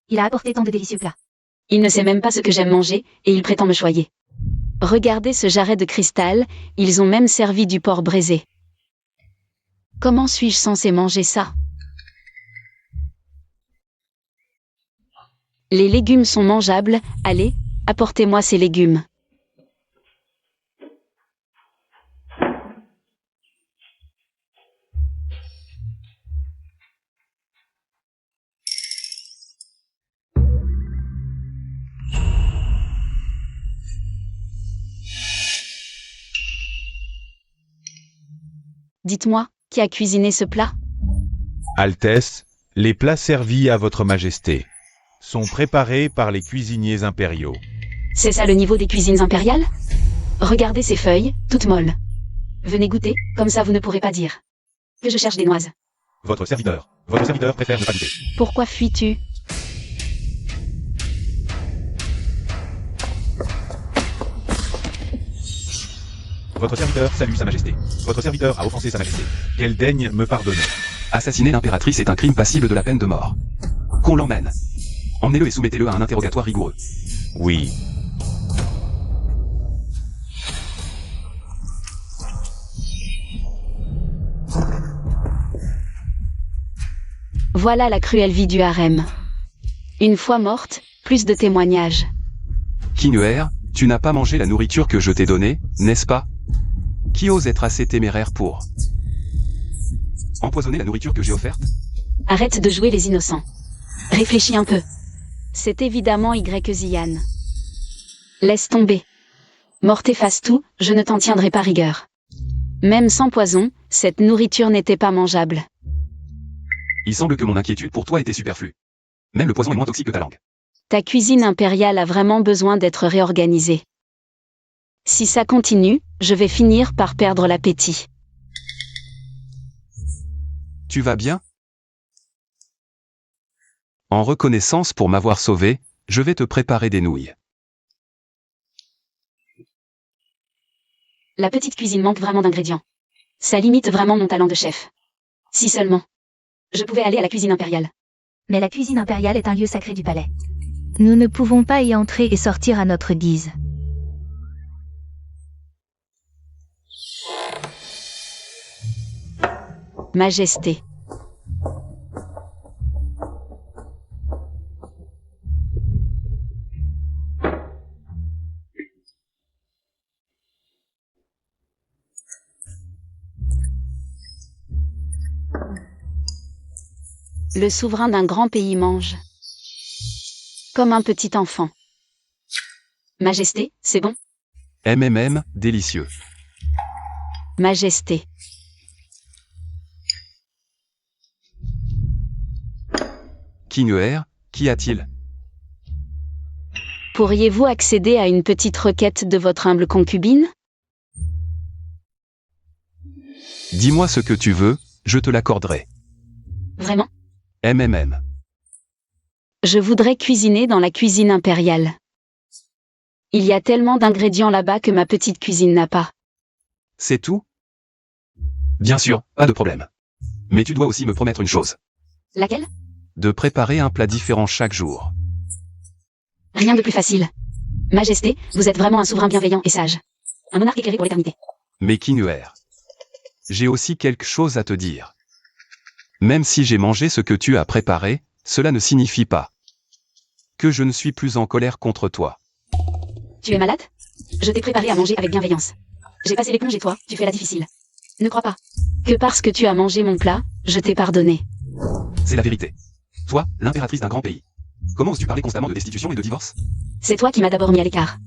il a apporté tant de délicieux plats. Il ne sait même pas ce que j'aime manger, et il prétend me choyer. Regardez ce jarret de cristal, ils ont même servi du porc braisé. Comment suis-je censé manger ça? Les légumes sont mangeables, allez, apportez-moi ces légumes. Dites-moi, qui a cuisiné ce plat? Altesse, les plats servis à votre majesté sont préparés par les cuisiniers impériaux. C'est ça le niveau des cuisines impériales? Regardez ces feuilles, toutes molles. Venez goûter, comme ça vous ne pourrez pas dire que je cherche des noises. Votre serviteur préfère ne pas goûter. Pourquoi fuis-tu? Votre serviteur salue sa majesté. Votre serviteur a offensé sa majesté. Qu'elle daigne me pardonner. Assassiner l'impératrice est un crime passible de la peine de mort. Qu'on l'emmène. Emmenez-le et soumettez-le à un interrogatoire rigoureux. Oui. Voilà la cruelle vie du harem. Une fois morte, plus de témoignages. Kinuer, tu n'as pas mangé la nourriture que je t'ai donnée, n'est-ce pas? Qui ose être assez téméraire pour empoisonner la nourriture que j'ai offerte? Arrête de jouer les innocents. Réfléchis un peu. C'est évidemment Zian. Laisse tomber. Morte efface tout, je ne t'en tiendrai pas rigueur. Même sans poison, cette nourriture n'était pas mangeable. Il semble que mon inquiétude pour toi était superflue. Même le poison est moins toxique que ta langue. Ta cuisine impériale a vraiment besoin d'être réorganisée. Si ça continue, je vais finir par perdre l'appétit. Tu vas bien? En reconnaissance pour m'avoir sauvé, je vais te préparer des nouilles. La petite cuisine manque vraiment d'ingrédients. Ça limite vraiment mon talent de chef. Si seulement je pouvais aller à la cuisine impériale. Mais la cuisine impériale est un lieu sacré du palais. Nous ne pouvons pas y entrer et sortir à notre guise. Majesté. Le souverain d'un grand pays mange. Comme un petit enfant. Majesté, c'est bon? Délicieux. Majesté. Kinuer, qu'y a-t-il? Pourriez-vous accéder à une petite requête de votre humble concubine? Dis-moi ce que tu veux, je te l'accorderai. Vraiment? Je voudrais cuisiner dans la cuisine impériale. Il y a tellement d'ingrédients là-bas que ma petite cuisine n'a pas. C'est tout? Bien sûr, pas de problème. Mais tu dois aussi me promettre une chose. Laquelle? De préparer un plat différent chaque jour. Rien de plus facile. Majesté, vous êtes vraiment un souverain bienveillant et sage. Un monarque éclairé pour l'éternité. Mais Kinuer, j'ai aussi quelque chose à te dire. Même si j'ai mangé ce que tu as préparé, cela ne signifie pas que je ne suis plus en colère contre toi. Tu es malade? Je t'ai préparé à manger avec bienveillance. J'ai passé l'éponge et toi, tu fais la difficile. Ne crois pas que parce que tu as mangé mon plat, je t'ai pardonné. C'est la vérité. Toi, l'impératrice d'un grand pays. Comment oses-tu parler constamment de destitution et de divorce? C'est toi qui m'as d'abord mis à l'écart.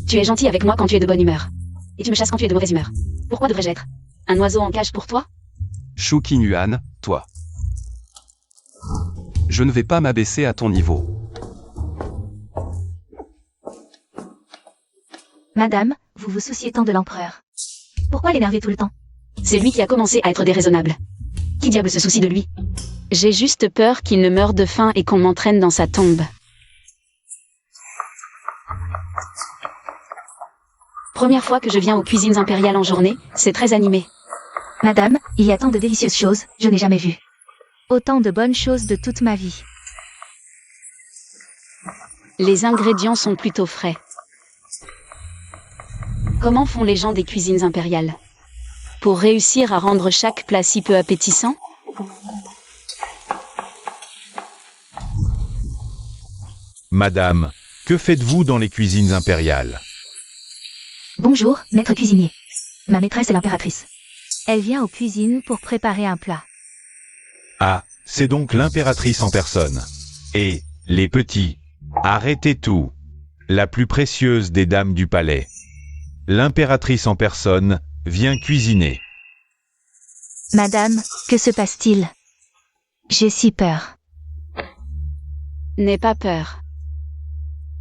Tu es gentil avec moi quand tu es de bonne humeur. Et tu me chasses quand tu es de mauvaise humeur. Pourquoi devrais-je être un oiseau en cage pour toi? Shu Qinyuan, toi. Je ne vais pas m'abaisser à ton niveau. Madame, vous vous souciez tant de l'empereur. Pourquoi l'énerver tout le temps? C'est lui qui a commencé à être déraisonnable. Qui diable se soucie de lui? J'ai juste peur qu'il ne meure de faim et qu'on m'entraîne dans sa tombe. Première fois que je viens aux cuisines impériales en journée, c'est très animé. Madame, il y a tant de délicieuses choses, je n'ai jamais vu. Autant de bonnes choses de toute ma vie. Les ingrédients sont plutôt frais. Comment font les gens des cuisines impériales? Pour réussir à rendre chaque plat si peu appétissant? Madame, que faites-vous dans les cuisines impériales? Bonjour, maître cuisinier. Ma maîtresse est l'impératrice. Elle vient aux cuisines pour préparer un plat. Ah, c'est donc l'impératrice en personne. Et, les petits, arrêtez tout. La plus précieuse des dames du palais. L'impératrice en personne vient cuisiner. Madame, que se passe-t-il? J'ai si peur. N'aie pas peur.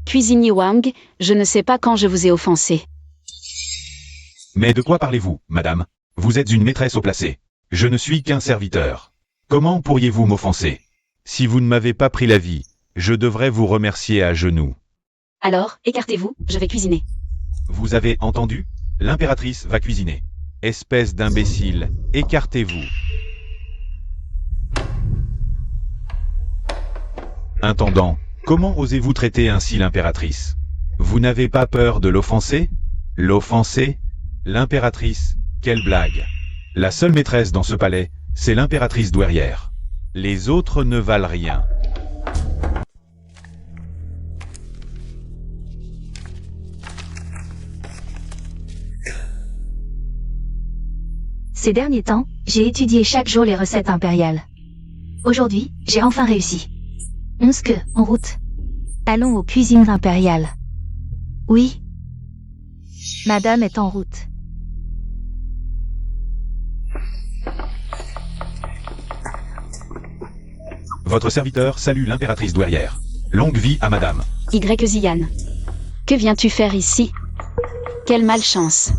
Cuisinier Wang, je ne sais pas quand je vous ai offensé. Mais de quoi parlez-vous, madame? Vous êtes une maîtresse au placé. Je ne suis qu'un serviteur. Comment pourriez-vous m'offenser? Si vous ne m'avez pas pris la vie, je devrais vous remercier à genoux. Alors, écartez-vous, je vais cuisiner. Vous avez entendu? L'impératrice va cuisiner. Espèce d'imbécile, écartez-vous. Intendant, comment osez-vous traiter ainsi l'impératrice? Vous n'avez pas peur de l'offenser? L'offenser? L'impératrice, quelle blague! La seule maîtresse dans ce palais, c'est l'impératrice douairière. Les autres ne valent rien. Ces derniers temps, j'ai étudié chaque jour les recettes impériales. Aujourd'hui, j'ai enfin réussi. 11 que, en route. Allons aux cuisines impériales. Oui. Madame est en route. Votre serviteur salue l'impératrice douairière. Longue vie à madame. Y Ziyan. Que viens-tu faire ici? Quelle malchance.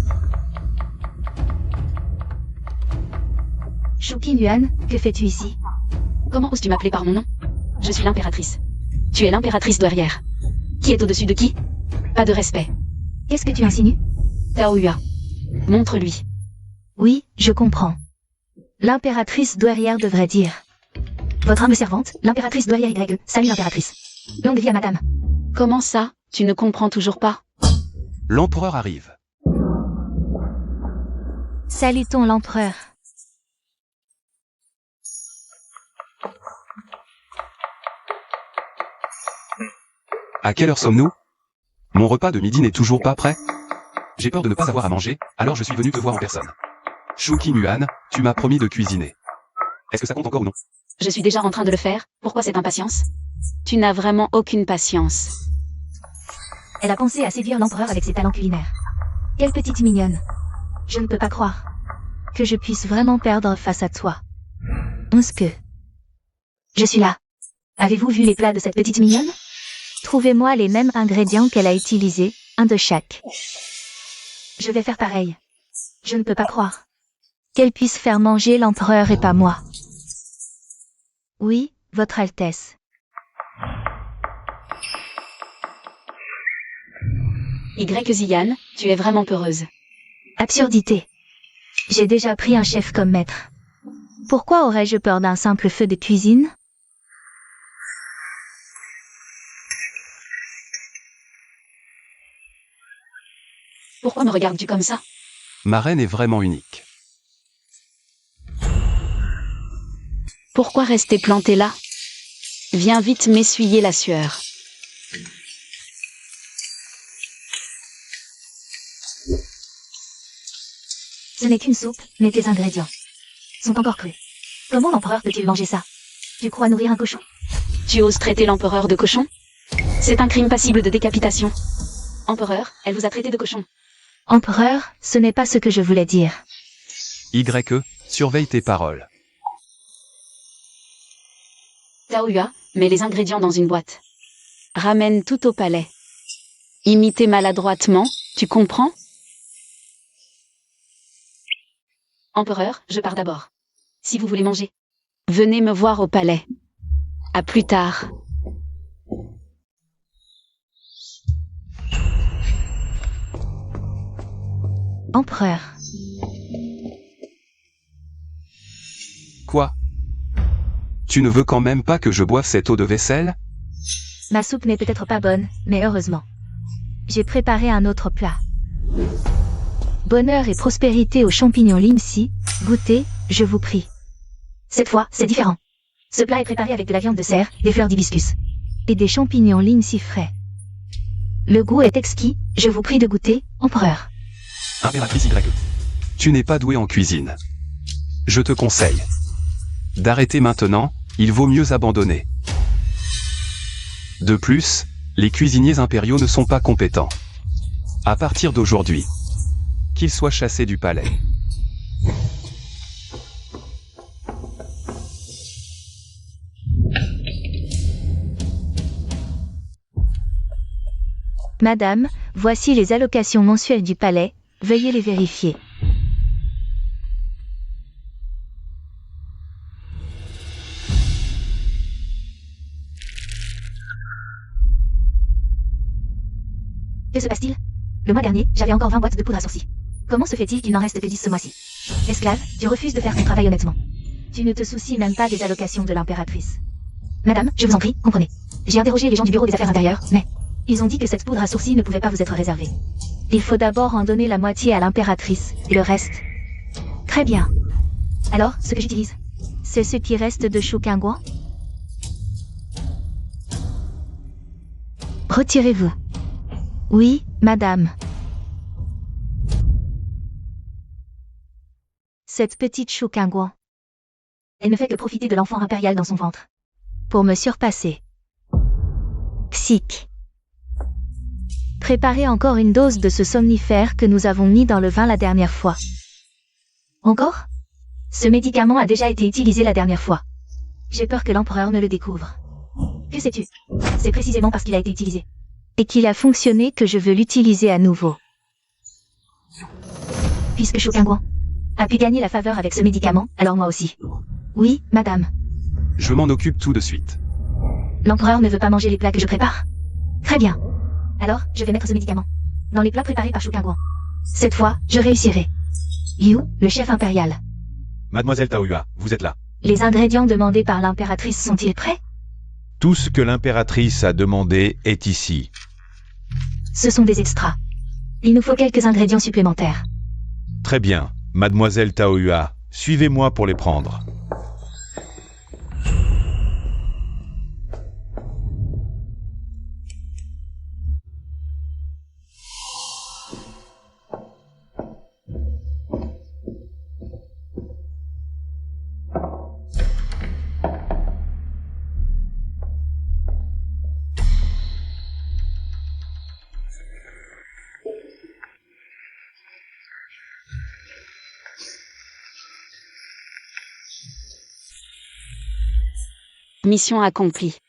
Shuqin Yuan, que fais-tu ici? Comment oses-tu m'appeler par mon nom? Je suis l'impératrice. Tu es l'impératrice douairière. Qui est au-dessus de qui? Pas de respect. Qu'est-ce que tu insinues? Tao Yua. Montre-lui. Oui, je comprends. L'impératrice douairière devrait dire. Votre humble servante, l'impératrice douairière Y, salue l'impératrice. Longue vie à madame. Comment ça, tu ne comprends toujours pas? L'empereur arrive. Salutons l'empereur. À quelle heure sommes-nous? Mon repas de midi n'est toujours pas prêt? J'ai peur de ne pas avoir à manger, alors je suis venu te voir en personne. Shuqin Yuan, tu m'as promis de cuisiner. Est-ce que ça compte encore ou non? Je suis déjà en train de le faire, pourquoi cette impatience? Tu n'as vraiment aucune patience. Elle a pensé à séduire l'empereur avec ses talents culinaires. Quelle petite mignonne. Je ne peux pas croire que je puisse vraiment perdre face à toi. Est-ce que... Je suis là. Avez-vous vu les plats de cette petite mignonne? Trouvez-moi les mêmes ingrédients qu'elle a utilisés, un de chaque. Je vais faire pareil. Je ne peux pas croire qu'elle puisse faire manger l'empereur et pas moi. Oui, Votre Altesse. Y Ziyan, tu es vraiment peureuse. Absurdité. J'ai déjà pris un chef comme maître. Pourquoi aurais-je peur d'un simple feu de cuisine? Pourquoi me regardes-tu comme ça? Ma reine est vraiment unique. Pourquoi rester planté là? Viens vite m'essuyer la sueur. Ce n'est qu'une soupe, mais tes ingrédients sont encore crus. Comment l'empereur peut-il manger ça? Tu crois nourrir un cochon? Tu oses traiter l'empereur de cochon? C'est un crime passible de décapitation. Empereur, elle vous a traité de cochon. Empereur, ce n'est pas ce que je voulais dire. Y, surveille tes paroles. Tao Yua, mets les ingrédients dans une boîte. Ramène tout au palais. Imitez maladroitement, tu comprends? Empereur, je pars d'abord. Si vous voulez manger, venez me voir au palais. À plus tard. Empereur. Quoi? Tu ne veux quand même pas que je boive cette eau de vaisselle? Ma soupe n'est peut-être pas bonne, mais heureusement. J'ai préparé un autre plat. Bonheur et prospérité aux champignons Limsi, goûtez, je vous prie. Cette fois, c'est différent. Ce plat est préparé avec de la viande de cerf, des fleurs d'hibiscus. Et des champignons lignes si frais. Le goût est exquis, je vous prie de goûter, empereur. Impératrice Y. Tu n'es pas doué en cuisine. Je te conseille d'arrêter maintenant, il vaut mieux abandonner. De plus, les cuisiniers impériaux ne sont pas compétents. À partir d'aujourd'hui, qu'ils soient chassés du palais. Madame, voici les allocations mensuelles du palais, veuillez les vérifier. Que se passe-t-il? Le mois dernier, j'avais encore 20 boîtes de poudre à sourcils. Comment se fait-il qu'il n'en reste que 10 ce mois-ci? Esclave, tu refuses de faire ton travail honnêtement. Tu ne te soucies même pas des allocations de l'impératrice. Madame, je vous en prie, comprenez. J'ai interrogé les gens du bureau des affaires intérieures, mais ils ont dit que cette poudre à sourcils ne pouvait pas vous être réservée. Il faut d'abord en donner la moitié à l'impératrice, et le reste. Très bien. Alors, ce que j'utilise, c'est ce qui reste de Chouquingouan? Retirez-vous. Oui, madame. Cette petite Chouquingouan. Elle ne fait que profiter de l'enfant impérial dans son ventre. Pour me surpasser. Xic. Préparez encore une dose de ce somnifère que nous avons mis dans le vin la dernière fois. Encore? Ce médicament a déjà été utilisé la dernière fois. J'ai peur que l'empereur ne le découvre. Que sais-tu? C'est précisément parce qu'il a été utilisé. Et qu'il a fonctionné que je veux l'utiliser à nouveau. Puisque Chouquingouan a pu gagner la faveur avec ce médicament, alors moi aussi. Oui, madame. Je m'en occupe tout de suite. L'empereur ne veut pas manger les plats que je prépare? Très bien. Alors, je vais mettre ce médicament dans les plats préparés par Chouquingouan. Cette fois, je réussirai. Yu, le chef impérial. Mademoiselle Taoyua, vous êtes là. Les ingrédients demandés par l'impératrice sont-ils prêts? Tout ce que l'impératrice a demandé est ici. Ce sont des extras. Il nous faut quelques ingrédients supplémentaires. Très bien, Mademoiselle Taoyua, suivez-moi pour les prendre. Mission accomplie.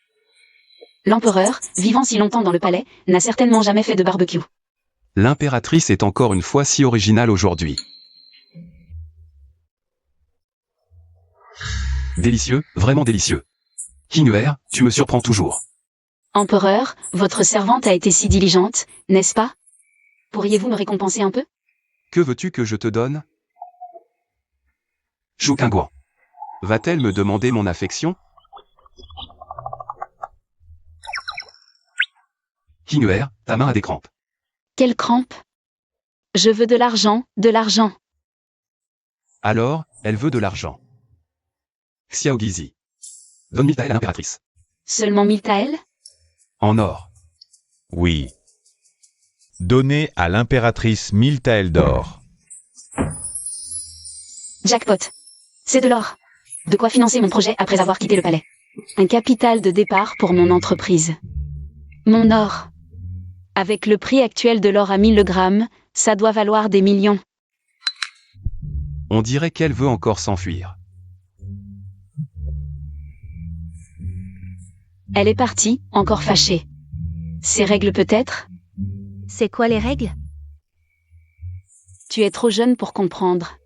L'empereur, vivant si longtemps dans le palais, n'a certainement jamais fait de barbecue. L'impératrice est encore une fois si originale aujourd'hui. Délicieux, vraiment délicieux. Kinuer, tu me surprends toujours. Empereur, votre servante a été si diligente, n'est-ce pas? Pourriez-vous me récompenser un peu? Que veux-tu que je te donne? Chouquingouan. Va-t-elle me demander mon affection? Kinuer, ta main a des crampes. Quelle crampe? Je veux de l'argent, de l'argent. Alors, elle veut de l'argent. Xiaogizi. Donne 1000 taels à l'impératrice. Seulement 1000 taels? En or. Oui. Donnez à l'impératrice 1000 taels d'or. Jackpot. C'est de l'or. De quoi financer mon projet après avoir quitté le palais. Un capital de départ pour mon entreprise. Mon or. Avec le prix actuel de l'or à 1000 le gramme, ça doit valoir des millions. On dirait qu'elle veut encore s'enfuir. Elle est partie, encore fâchée. Ses règles peut-être? C'est quoi les règles? Tu es trop jeune pour comprendre.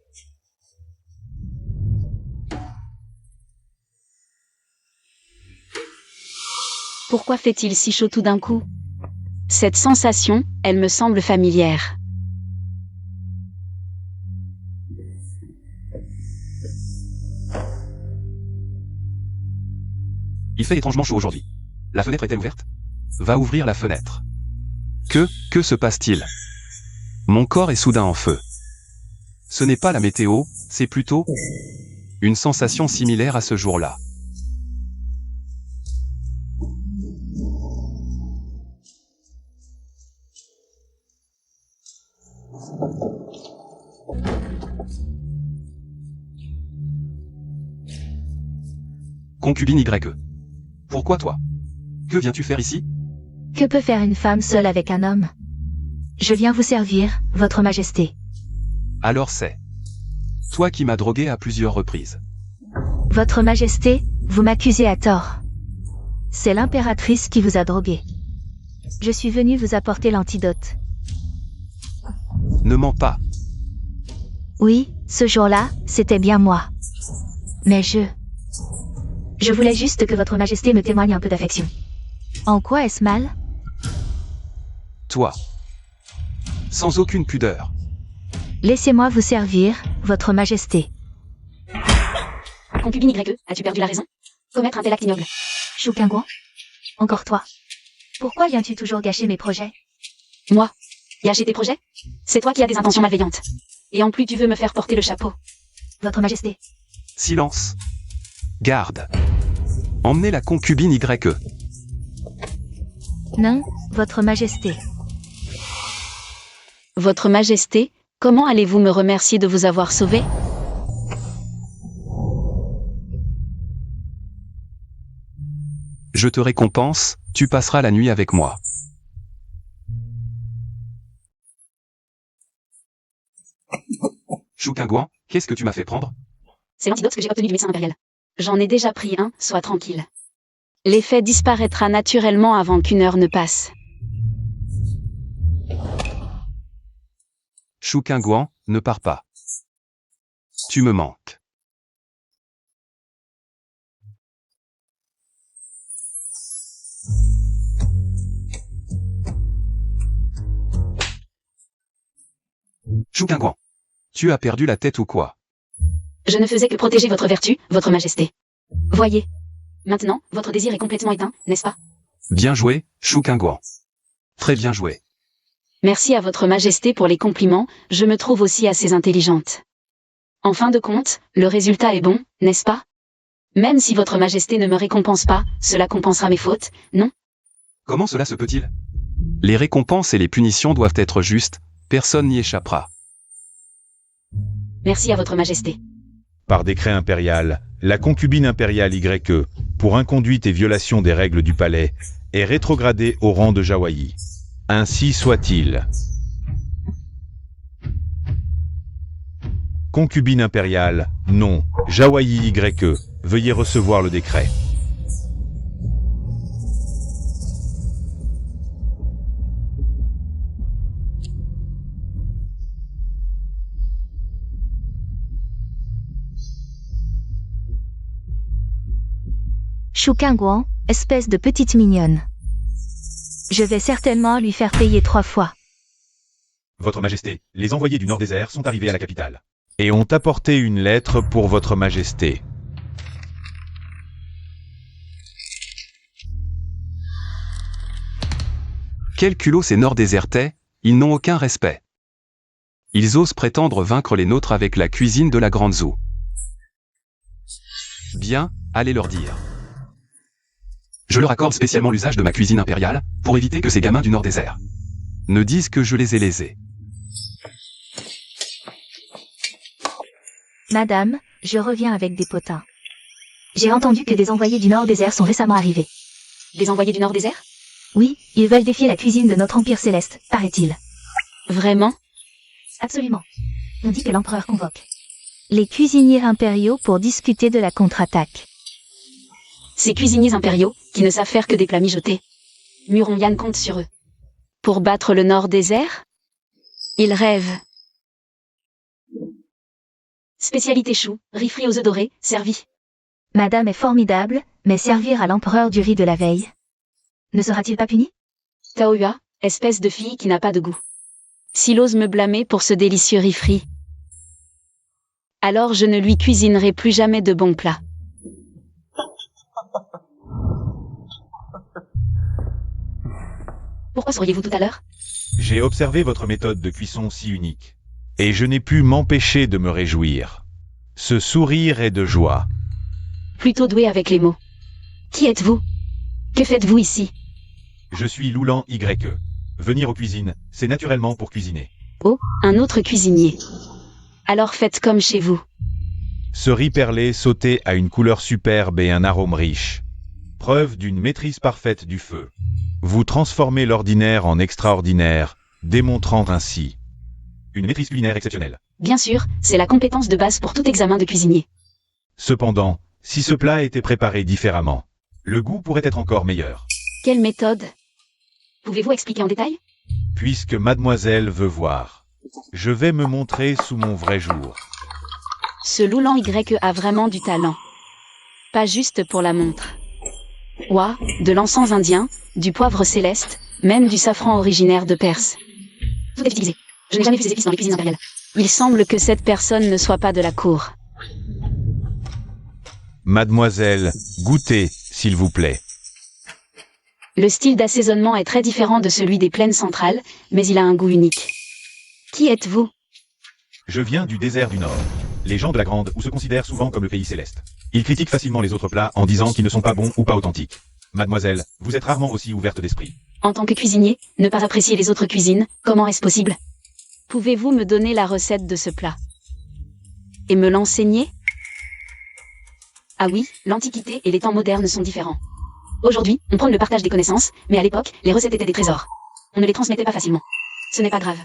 Pourquoi fait-il si chaud tout d'un coup? Cette sensation, elle me semble familière. Il fait étrangement chaud aujourd'hui. La fenêtre est-elle ouverte? Va ouvrir la fenêtre. Que se passe-t-il? Mon corps est soudain en feu. Ce n'est pas la météo, c'est plutôt une sensation similaire à ce jour-là. Concubine YE. Pourquoi toi? Que viens-tu faire ici? Que peut faire une femme seule avec un homme? Je viens vous servir, votre majesté. Alors c'est toi qui m'as drogué à plusieurs reprises. Votre majesté, vous m'accusez à tort. C'est l'impératrice qui vous a drogué. Je suis venu vous apporter l'antidote. Ne mens pas. Oui, ce jour-là, c'était bien moi. Mais je voulais juste que votre majesté me témoigne un peu d'affection. En quoi est-ce mal? Toi. Sans aucune pudeur. Laissez-moi vous servir, votre majesté. Concubine YE, as-tu perdu la raison? Commettre un tel acte ignoble. Shu Qingguan? Encore toi. Pourquoi viens-tu toujours gâcher mes projets? Moi? Gâcher tes projets? C'est toi qui as des intentions malveillantes. Et en plus tu veux me faire porter le chapeau. Votre majesté. Silence. Garde. Emmenez la concubine YE. Non, votre majesté. Votre majesté, comment allez-vous me remercier de vous avoir sauvé? Je te récompense, tu passeras la nuit avec moi. Shu Qingguan, qu'est-ce que tu m'as fait prendre? C'est l'antidote que j'ai obtenu du médecin impérial. J'en ai déjà pris un, sois tranquille. L'effet disparaîtra naturellement avant qu'une heure ne passe. Shu Qingguan, ne pars pas. Tu me manques. Shu Qingguan, tu as perdu la tête ou quoi? Je ne faisais que protéger votre vertu, votre majesté. Voyez. Maintenant, votre désir est complètement éteint, n'est-ce pas? Bien joué, Shu Qingguan. Très bien joué. Merci à votre majesté pour les compliments, je me trouve aussi assez intelligente. En fin de compte, le résultat est bon, n'est-ce pas? Même si votre majesté ne me récompense pas, cela compensera mes fautes, non? Comment cela se peut-il? Les récompenses et les punitions doivent être justes, personne n'y échappera. Merci à votre majesté. Par décret impérial, la concubine impériale YE, pour inconduite et violation des règles du palais, est rétrogradée au rang de Jawayi. Ainsi soit-il. Concubine impériale, non, Jawayi YE, veuillez recevoir le décret. Shu Qingguan, espèce de petite mignonne. Je vais certainement lui faire payer 3 fois. Votre Majesté, les envoyés du Nord-Désert sont arrivés à la capitale. Et ont apporté une lettre pour votre Majesté. Quel culot ces Nord-Désertais, ils n'ont aucun respect. Ils osent prétendre vaincre les nôtres avec la cuisine de la Grande Zhou. Bien, allez leur dire. Je leur accorde spécialement l'usage de ma cuisine impériale, pour éviter que ces gamins du Nord-Désert ne disent que je les ai lésés. Madame, je reviens avec des potins. J'ai entendu que des envoyés du Nord-Désert sont récemment arrivés. Des envoyés du Nord-Désert? Oui, ils veulent défier la cuisine de notre Empire Céleste, paraît-il. Vraiment? Absolument. On dit que l'empereur convoque les cuisiniers impériaux pour discuter de la contre-attaque. Ces cuisiniers impériaux, qui ne savent faire que des plats mijotés. Muron Yan compte sur eux. Pour battre le Nord-Désert? Ils rêvent. Spécialité chou, riz frit aux œufs dorés, servi. Madame est formidable, mais servir à l'empereur du riz de la veille. Ne sera-t-il pas puni? Taoyua, espèce de fille qui n'a pas de goût. S'il ose me blâmer pour ce délicieux riz frit, alors je ne lui cuisinerai plus jamais de bons plats. Pourquoi souriez-vous tout à l'heure? J'ai observé votre méthode de cuisson si unique. Et je n'ai pu m'empêcher de me réjouir. Ce sourire est de joie. Plutôt doué avec les mots. Qui êtes-vous? Que faites-vous ici? Je suis Loulan YE. Venir aux cuisines, c'est naturellement pour cuisiner. Oh, un autre cuisinier. Alors faites comme chez vous. Ce riz perlé sauté a une couleur superbe et un arôme riche. Preuve d'une maîtrise parfaite du feu. Vous transformez l'ordinaire en extraordinaire, démontrant ainsi une maîtrise culinaire exceptionnelle. Bien sûr, c'est la compétence de base pour tout examen de cuisinier. Cependant, si ce plat était préparé différemment, le goût pourrait être encore meilleur. Quelle méthode? Pouvez-vous expliquer en détail? Puisque mademoiselle veut voir, je vais me montrer sous mon vrai jour. Ce Loulan Y a vraiment du talent. Pas juste pour la montre. Ouah, de l'encens indien, du poivre céleste, même du safran originaire de Perse. Tout est utilisé. Je n'ai jamais vu ces épices dans les cuisines impériales. Il semble que cette personne ne soit pas de la cour. Mademoiselle, goûtez, s'il vous plaît. Le style d'assaisonnement est très différent de celui des plaines centrales, mais il a un goût unique. Qui êtes-vous? Je viens du désert du Nord. Les gens de la Grande ou se considèrent souvent comme le pays céleste. Ils critiquent facilement les autres plats en disant qu'ils ne sont pas bons ou pas authentiques. Mademoiselle, vous êtes rarement aussi ouverte d'esprit. En tant que cuisinier, ne pas apprécier les autres cuisines, comment est-ce possible? Pouvez-vous me donner la recette de ce plat? Et me l'enseigner? Ah oui, l'Antiquité et les temps modernes sont différents. Aujourd'hui, on prône le partage des connaissances, mais à l'époque, les recettes étaient des trésors. On ne les transmettait pas facilement. Ce n'est pas grave.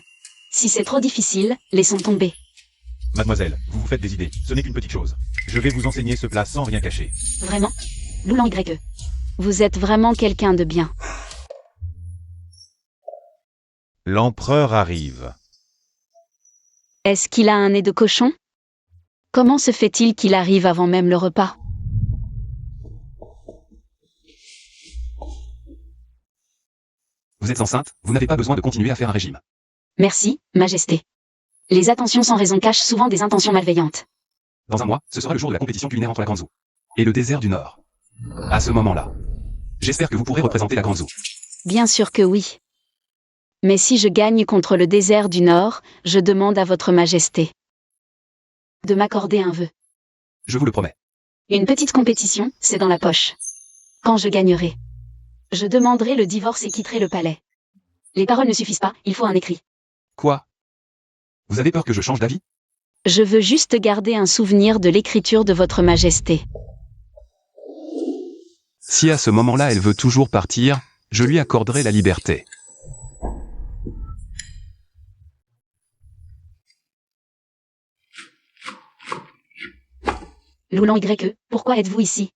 Si c'est trop difficile, laissons tomber. Mademoiselle, vous vous faites des idées, ce n'est qu'une petite chose. Je vais vous enseigner ce plat sans rien cacher. Vraiment? Loulan Y. Vous êtes vraiment quelqu'un de bien. L'empereur arrive. Est-ce qu'il a un nez de cochon? Comment se fait-il qu'il arrive avant même le repas? Vous êtes enceinte, vous n'avez pas besoin de continuer à faire un régime. Merci, Majesté. Les attentions sans raison cachent souvent des intentions malveillantes. Dans un mois, ce sera le jour de la compétition culinaire entre la Grande Zoo et le désert du Nord. À ce moment-là, j'espère que vous pourrez représenter la Grande Zoo. Bien sûr que oui. Mais si je gagne contre le désert du Nord, je demande à votre Majesté de m'accorder un vœu. Je vous le promets. Une petite compétition, c'est dans la poche. Quand je gagnerai, je demanderai le divorce et quitterai le palais. Les paroles ne suffisent pas, il faut un écrit. Quoi? Vous avez peur que je change d'avis? Je veux juste garder un souvenir de l'écriture de votre Majesté. Si à ce moment-là elle veut toujours partir, je lui accorderai la liberté. Loulan Y, pourquoi êtes-vous ici?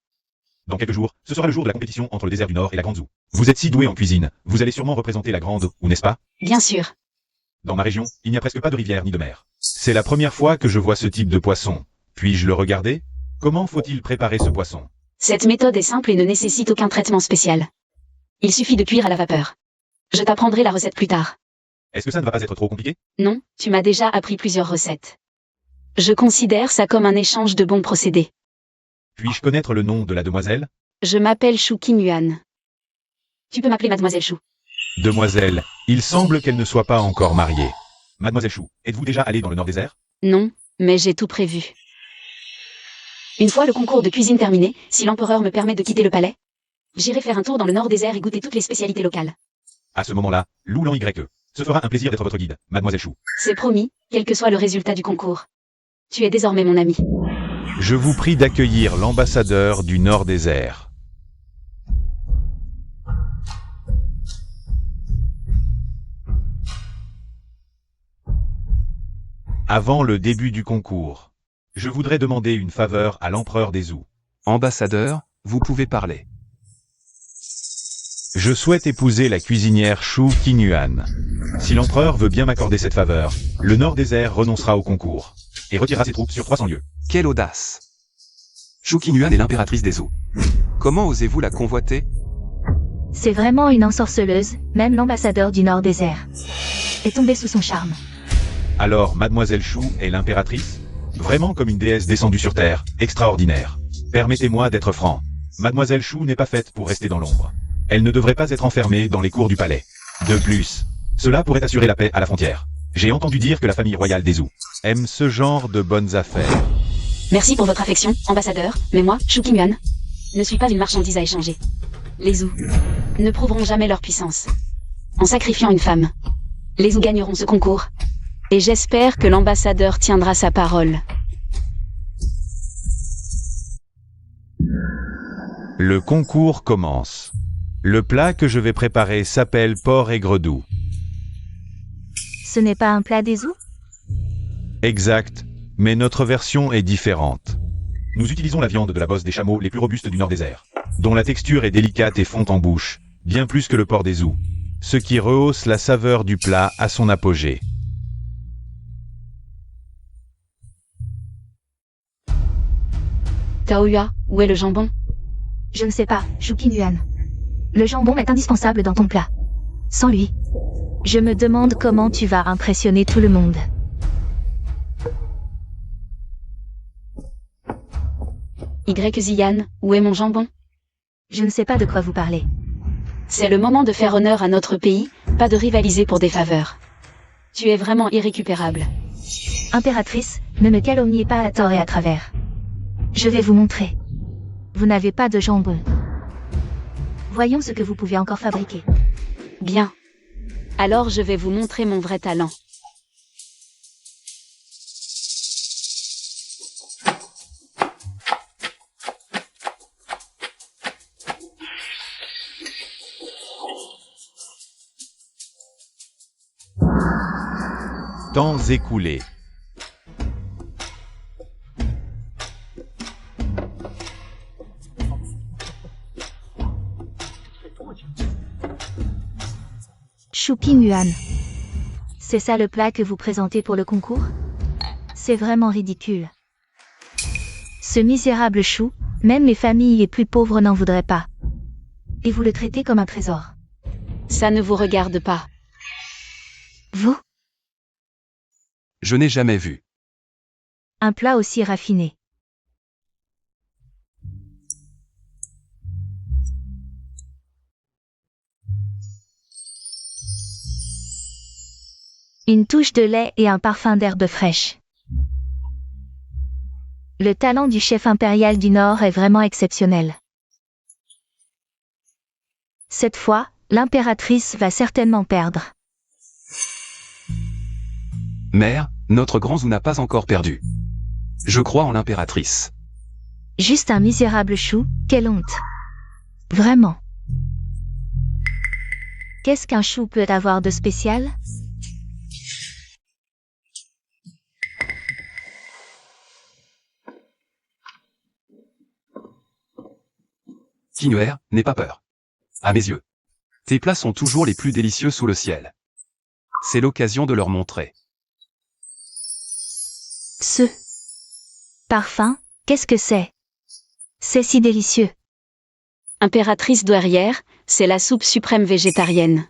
Dans quelques jours, ce sera le jour de la compétition entre le désert du Nord et la Grande Zoo. Vous êtes si doué en cuisine, vous allez sûrement représenter la Grande Zoo, n'est-ce pas? Bien sûr. Dans ma région, il n'y a presque pas de rivière ni de mer. C'est la première fois que je vois ce type de poisson. Puis-je le regarder? Comment faut-il préparer ce poisson? Cette méthode est simple et ne nécessite aucun traitement spécial. Il suffit de cuire à la vapeur. Je t'apprendrai la recette plus tard. Est-ce que ça ne va pas être trop compliqué? Non, tu m'as déjà appris plusieurs recettes. Je considère ça comme un échange de bons procédés. Puis-je connaître le nom de la demoiselle? Je m'appelle Chou Kim Yuan. Tu peux m'appeler Mademoiselle Chou. Demoiselle, il semble qu'elle ne soit pas encore mariée. Mademoiselle Chou, êtes-vous déjà allée dans le Nord-Désert? Non, mais j'ai tout prévu. Une fois le concours de cuisine terminé, si l'empereur me permet de quitter le palais, j'irai faire un tour dans le Nord-Désert et goûter toutes les spécialités locales. À ce moment-là, Loulan Y. Ce fera un plaisir d'être votre guide, Mademoiselle Chou. C'est promis, quel que soit le résultat du concours. Tu es désormais mon ami. Je vous prie d'accueillir l'ambassadeur du Nord-Désert. Avant le début du concours, je voudrais demander une faveur à l'empereur des Zoos. Ambassadeur, vous pouvez parler. Je souhaite épouser la cuisinière Chou Qinyuan. Si l'empereur veut bien m'accorder cette faveur, le Nord-Désert renoncera au concours et retirera ses troupes sur 300 lieues. Quelle audace! Chou Qinyuan est l'impératrice des Zoos. Comment osez-vous la convoiter? C'est vraiment une ensorceleuse, même l'ambassadeur du Nord-Désert est tombé sous son charme. Alors, Mademoiselle Chou est l'impératrice? Vraiment comme une déesse descendue sur Terre, extraordinaire. Permettez-moi d'être franc. Mademoiselle Chou n'est pas faite pour rester dans l'ombre. Elle ne devrait pas être enfermée dans les cours du palais. De plus, cela pourrait assurer la paix à la frontière. J'ai entendu dire que la famille royale des Zoos aime ce genre de bonnes affaires. Merci pour votre affection, ambassadeur, mais moi, Chou Kim Yuan, ne suis pas une marchandise à échanger. Les Zoos ne prouveront jamais leur puissance. En sacrifiant une femme, les Zoos gagneront ce concours. Et j'espère que l'ambassadeur tiendra sa parole. Le concours commence. Le plat que je vais préparer s'appelle porc aigre doux. Ce n'est pas un plat des zoos? Exact, mais notre version est différente. Nous utilisons la viande de la bosse des chameaux les plus robustes du Nord-Désert, dont la texture est délicate et fond en bouche, bien plus que le porc des zoos, ce qui rehausse la saveur du plat à son apogée. Taoyua, où est le jambon? Je ne sais pas, Shukin Yuan. Le jambon est indispensable dans ton plat. Sans lui, je me demande comment tu vas impressionner tout le monde. Y Ziyan, où est mon jambon? Je ne sais pas de quoi vous parlez. C'est le moment de faire honneur à notre pays, pas de rivaliser pour des faveurs. Tu es vraiment irrécupérable. Impératrice, ne me calomniez pas à tort et à travers. Je vais vous montrer. Vous n'avez pas de jambon. Voyons ce que vous pouvez encore fabriquer. Bien. Alors je vais vous montrer mon vrai talent. Temps écoulé. Shukin Yuan. C'est ça le plat que vous présentez pour le concours? C'est vraiment ridicule. Ce misérable chou, même les familles les plus pauvres n'en voudraient pas. Et vous le traitez comme un trésor. Ça ne vous regarde pas. Vous? Je n'ai jamais vu. Un plat aussi raffiné. Une touche de lait et un parfum d'herbe fraîche. Le talent du chef impérial du Nord est vraiment exceptionnel. Cette fois, l'impératrice va certainement perdre. Mère, notre grand Zou n'a pas encore perdu. Je crois en l'impératrice. Juste un misérable chou, quelle honte. Vraiment. Qu'est-ce qu'un chou peut avoir de spécial? Tinuer, n'aie pas peur. À mes yeux, tes plats sont toujours les plus délicieux sous le ciel. C'est l'occasion de leur montrer. Ce parfum, qu'est-ce que c'est? C'est si délicieux. Impératrice douairière, c'est la soupe suprême végétarienne.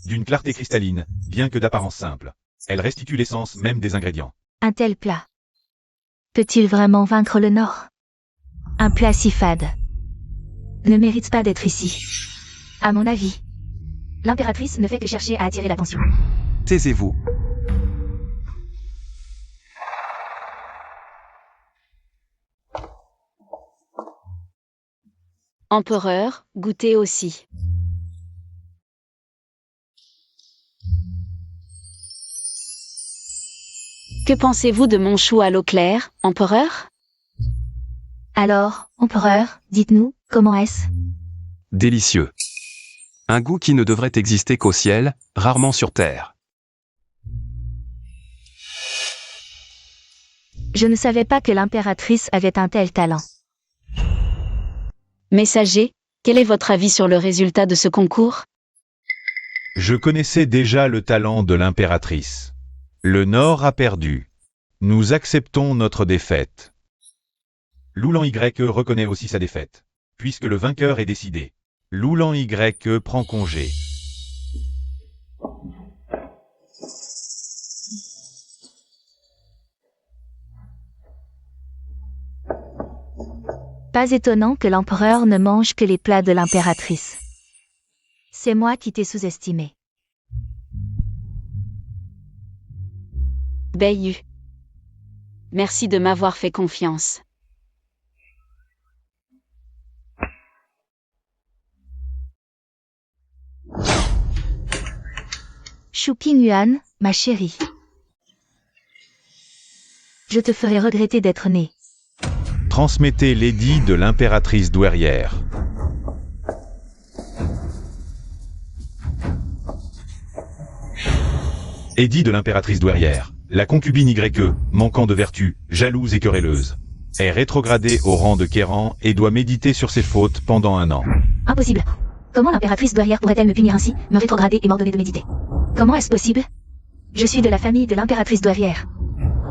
D'une clarté cristalline, bien que d'apparence simple. Elle restitue l'essence même des ingrédients. Un tel plat. Peut-il vraiment vaincre le Nord? Un plat si fade ne mérite pas d'être ici. À mon avis, l'impératrice ne fait que chercher à attirer l'attention. Taisez-vous. Empereur, goûtez aussi. Que pensez-vous de mon chou à l'eau claire, empereur? Alors, empereur, dites-nous, comment est-ce? Délicieux. Un goût qui ne devrait exister qu'au ciel, rarement sur terre. Je ne savais pas que l'impératrice avait un tel talent. Messager, quel est votre avis sur le résultat de ce concours? Je connaissais déjà le talent de l'impératrice. Le Nord a perdu. Nous acceptons notre défaite. Loulan YE reconnaît aussi sa défaite, puisque le vainqueur est décidé. Loulan YE prend congé. Pas étonnant que l'empereur ne mange que les plats de l'impératrice. C'est moi qui t'ai sous-estimé. Beiyu. Merci de m'avoir fait confiance. Shukin Yuan, ma chérie. Je te ferai regretter d'être né. Transmettez l'édit de l'impératrice douairière. Édit de l'impératrice douairière. La concubine YE, manquant de vertu, jalouse et querelleuse, est rétrogradée au rang de Kéran et doit méditer sur ses fautes pendant 1 an. Impossible. Comment l'impératrice douairière pourrait-elle me punir ainsi, me rétrograder et m'ordonner de méditer? Comment est-ce possible? Je suis de la famille de l'impératrice douairière.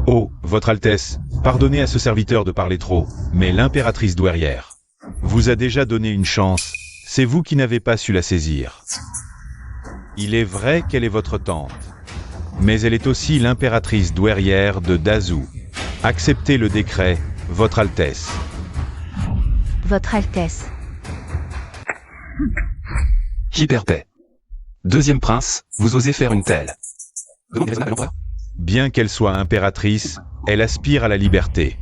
Oh, Votre Altesse, pardonnez à ce serviteur de parler trop, mais l'impératrice douairière vous a déjà donné une chance, c'est vous qui n'avez pas su la saisir. Il est vrai qu'elle est votre tante, mais elle est aussi l'impératrice douairière de Dazou. Acceptez le décret, Votre Altesse. Votre Altesse. Hyperpaix. Deuxième prince, vous osez faire une telle demande raisonnable à l'empereur? Bien qu'elle soit impératrice, elle aspire à la liberté.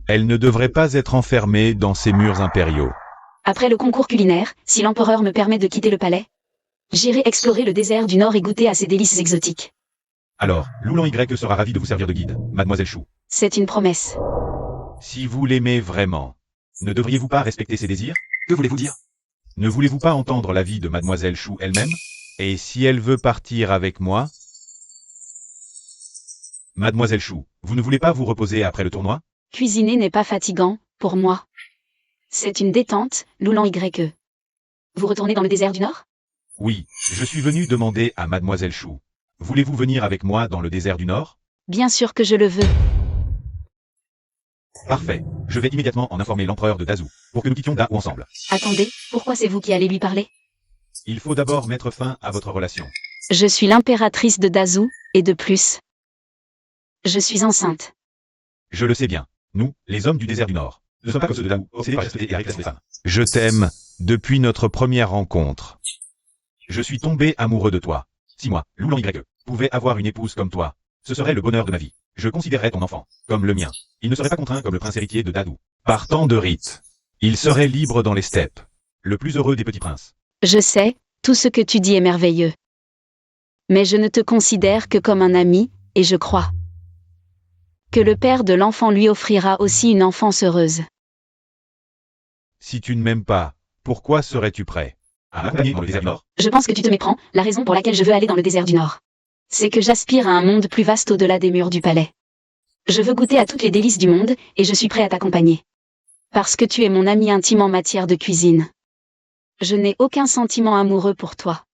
Elle ne devrait pas être enfermée dans ces murs impériaux. Après le concours culinaire, si l'empereur me permet de quitter le palais, j'irai explorer le désert du Nord et goûter à ses délices exotiques. Alors, Loulan Y sera ravi de vous servir de guide, Mademoiselle Chou. C'est une promesse. Si vous l'aimez vraiment, ne devriez-vous pas respecter ses désirs? Que voulez-vous dire? Ne voulez-vous pas entendre l'avis de Mademoiselle Chou elle-même? Et si elle veut partir avec moi? Mademoiselle Chou, vous ne voulez pas vous reposer après le tournoi? Cuisiner n'est pas fatigant, pour moi. C'est une détente, Loulan YE. Vous retournez dans le désert du Nord? Oui, je suis venu demander à Mademoiselle Chou. Voulez-vous venir avec moi dans le désert du Nord? Bien sûr que je le veux. Parfait. Je vais immédiatement en informer l'empereur de Dazou, pour que nous quittions Dao ensemble. Attendez, pourquoi c'est vous qui allez lui parler? Il faut d'abord mettre fin à votre relation. Je suis l'impératrice de Dazou, et de plus, je suis enceinte. Je le sais bien. Nous, les hommes du désert du Nord, ne sommes pas comme ceux de Dao, obsédés par respecter et arrêter les femmes. Je t'aime, depuis notre première rencontre. Je suis tombé amoureux de toi. Si moi, Loulan YE, pouvais avoir une épouse comme toi, ce serait le bonheur de ma vie. Je considérerais ton enfant comme le mien. Il ne serait pas contraint comme le prince héritier de Dadou. Partant de rites, il serait libre dans les steppes. Le plus heureux des petits princes. Je sais, tout ce que tu dis est merveilleux. Mais je ne te considère que comme un ami, et je crois que le père de l'enfant lui offrira aussi une enfance heureuse. Si tu ne m'aimes pas, pourquoi serais-tu prêt à m'accompagner dans le désert du Nord? Je pense que tu te méprends, la raison pour laquelle je veux aller dans le désert du Nord. C'est que j'aspire à un monde plus vaste au-delà des murs du palais. Je veux goûter à toutes les délices du monde, et je suis prêt à t'accompagner. Parce que tu es mon ami intime en matière de cuisine. Je n'ai aucun sentiment amoureux pour toi.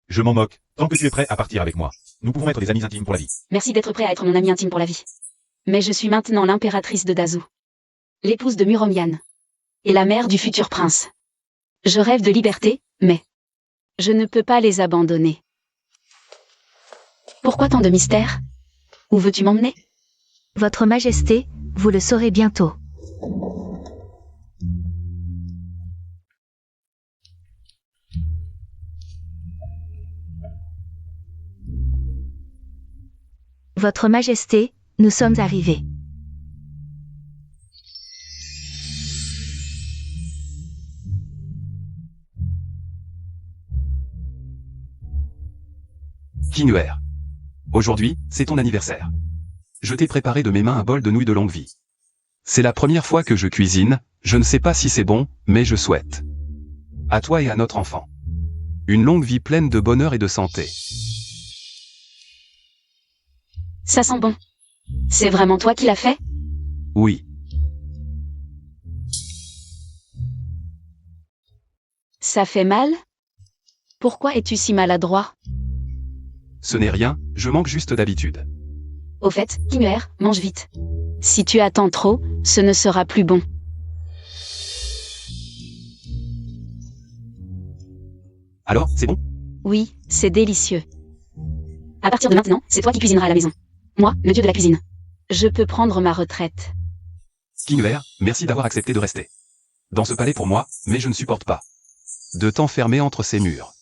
Je m'en moque, tant que tu es prêt à partir avec moi. Nous pouvons être des amis intimes pour la vie. Merci d'être prêt à être mon ami intime pour la vie. Mais je suis maintenant l'impératrice de Dazou. L'épouse de Muromian. Et la mère du futur prince. Je rêve de liberté, mais je ne peux pas les abandonner. Pourquoi tant de mystère? Où veux-tu m'emmener? Votre Majesté, vous le saurez bientôt. Votre Majesté, nous sommes arrivés. Kinuer. Aujourd'hui, c'est ton anniversaire. Je t'ai préparé de mes mains un bol de nouilles de longue vie. C'est la première fois que je cuisine, je ne sais pas si c'est bon, mais je souhaite. À toi et à notre enfant. Une longue vie pleine de bonheur et de santé. Ça sent bon. C'est vraiment toi qui l'as fait? Oui. Ça fait mal? Pourquoi es-tu si maladroit? Ce n'est rien, je manque juste d'habitude. Au fait, Kinuer, mange vite. Si tu attends trop, ce ne sera plus bon. Alors, c'est bon? Oui, c'est délicieux. À partir de maintenant, c'est toi qui cuisineras à la maison. Moi, le dieu de la cuisine. Je peux prendre ma retraite. Kinuer, merci d'avoir accepté de rester dans ce palais pour moi, mais je ne supporte pas de t'enfermer entre ces murs.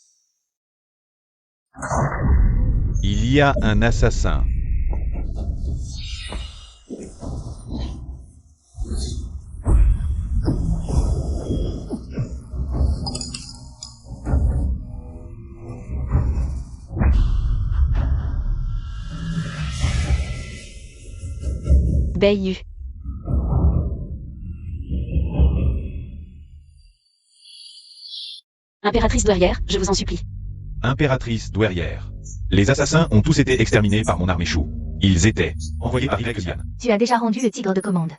Il y a un assassin. Beiyu. Impératrice douairière, je vous en supplie. Impératrice douairière. Les assassins ont tous été exterminés par mon armée chou. Ils étaient envoyés par Yan. Tu as déjà rendu le tigre de commande.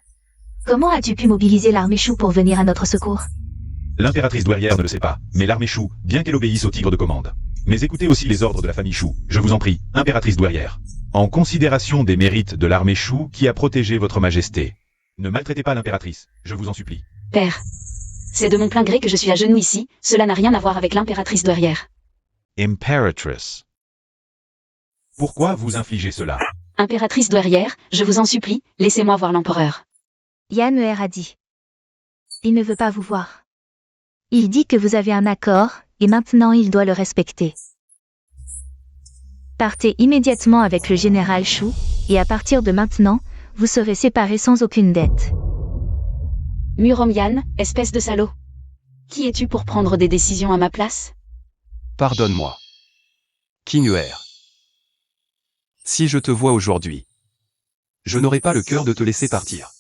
Comment as-tu pu mobiliser l'armée chou pour venir à notre secours? L'impératrice douairière ne le sait pas, mais l'armée chou, bien qu'elle obéisse au tigre de commande. Mais écoutez aussi les ordres de la famille chou, je vous en prie, impératrice douairière. En considération des mérites de l'armée chou qui a protégé votre majesté. Ne maltraitez pas l'impératrice, je vous en supplie. Père. C'est de mon plein gré que je suis à genoux ici, cela n'a rien à voir avec l'impératrice douairière. Imperatrice. Pourquoi vous infligez cela? Impératrice douairière, je vous en supplie, laissez-moi voir l'empereur. Yan'er a dit. Il ne veut pas vous voir. Il dit que vous avez un accord, et maintenant il doit le respecter. Partez immédiatement avec le général Shu, et à partir de maintenant, vous serez séparés sans aucune dette. Muromyan, espèce de salaud. Qui es-tu pour prendre des décisions à ma place? Pardonne-moi. Kinuer. Si je te vois aujourd'hui, je n'aurai pas le cœur de te laisser partir.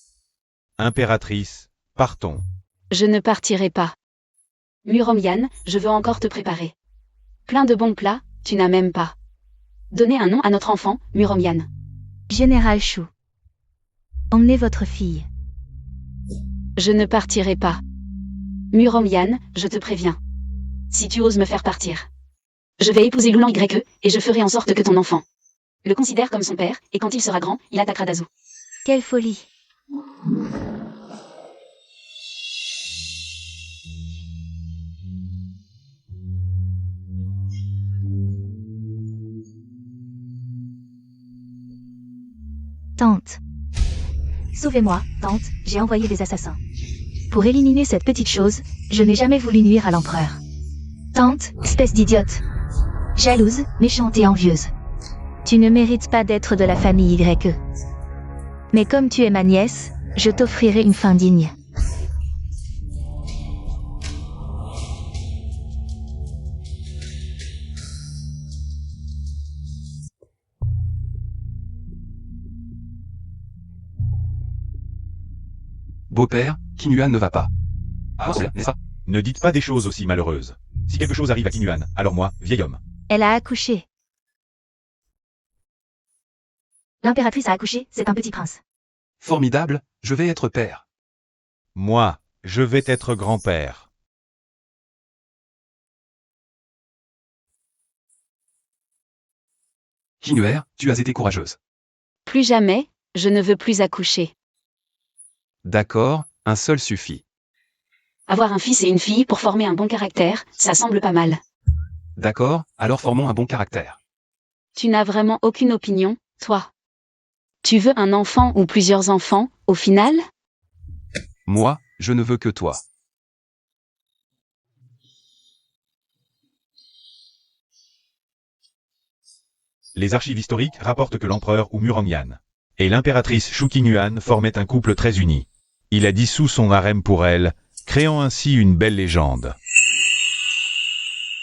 Impératrice, partons. Je ne partirai pas. Muromyan, je veux encore te préparer. Plein de bons plats, tu n'as même pas. Donnez un nom à notre enfant, Muromyan. Général Shu. Emmenez votre fille. Je ne partirai pas. Muromyan, je te préviens. Si tu oses me faire partir. Je vais épouser Loulan YE, et je ferai en sorte que ton enfant le considère comme son père, et quand il sera grand, il attaquera Dazu. Quelle folie. Tante. Sauvez-moi, tante, j'ai envoyé des assassins. Pour éliminer cette petite chose, je n'ai jamais voulu nuire à l'empereur. Tante, espèce d'idiote. Jalouse, méchante et envieuse. Tu ne mérites pas d'être de la famille YE. Mais comme tu es ma nièce, je t'offrirai une fin digne. Beau-père, Kinuan ne va pas. Ah, n'est-ce pas? Ne dites pas des choses aussi malheureuses. Si quelque chose arrive à Kinuan, alors moi, vieil homme. Elle a accouché. L'impératrice a accouché, c'est un petit prince. Formidable, je vais être père. Moi, je vais être grand-père. Kinuer, tu as été courageuse. Plus jamais, je ne veux plus accoucher. D'accord, un seul suffit. Avoir un fils et une fille pour former un bon caractère, ça semble pas mal. D'accord, alors formons un bon caractère. Tu n'as vraiment aucune opinion, toi. Tu veux un enfant ou plusieurs enfants, au final? Moi, je ne veux que toi. Les archives historiques rapportent que l'empereur Muromyan et l'impératrice Shu Kinuan formaient un couple très uni. Il a dissous son harem pour elle, créant ainsi une belle légende.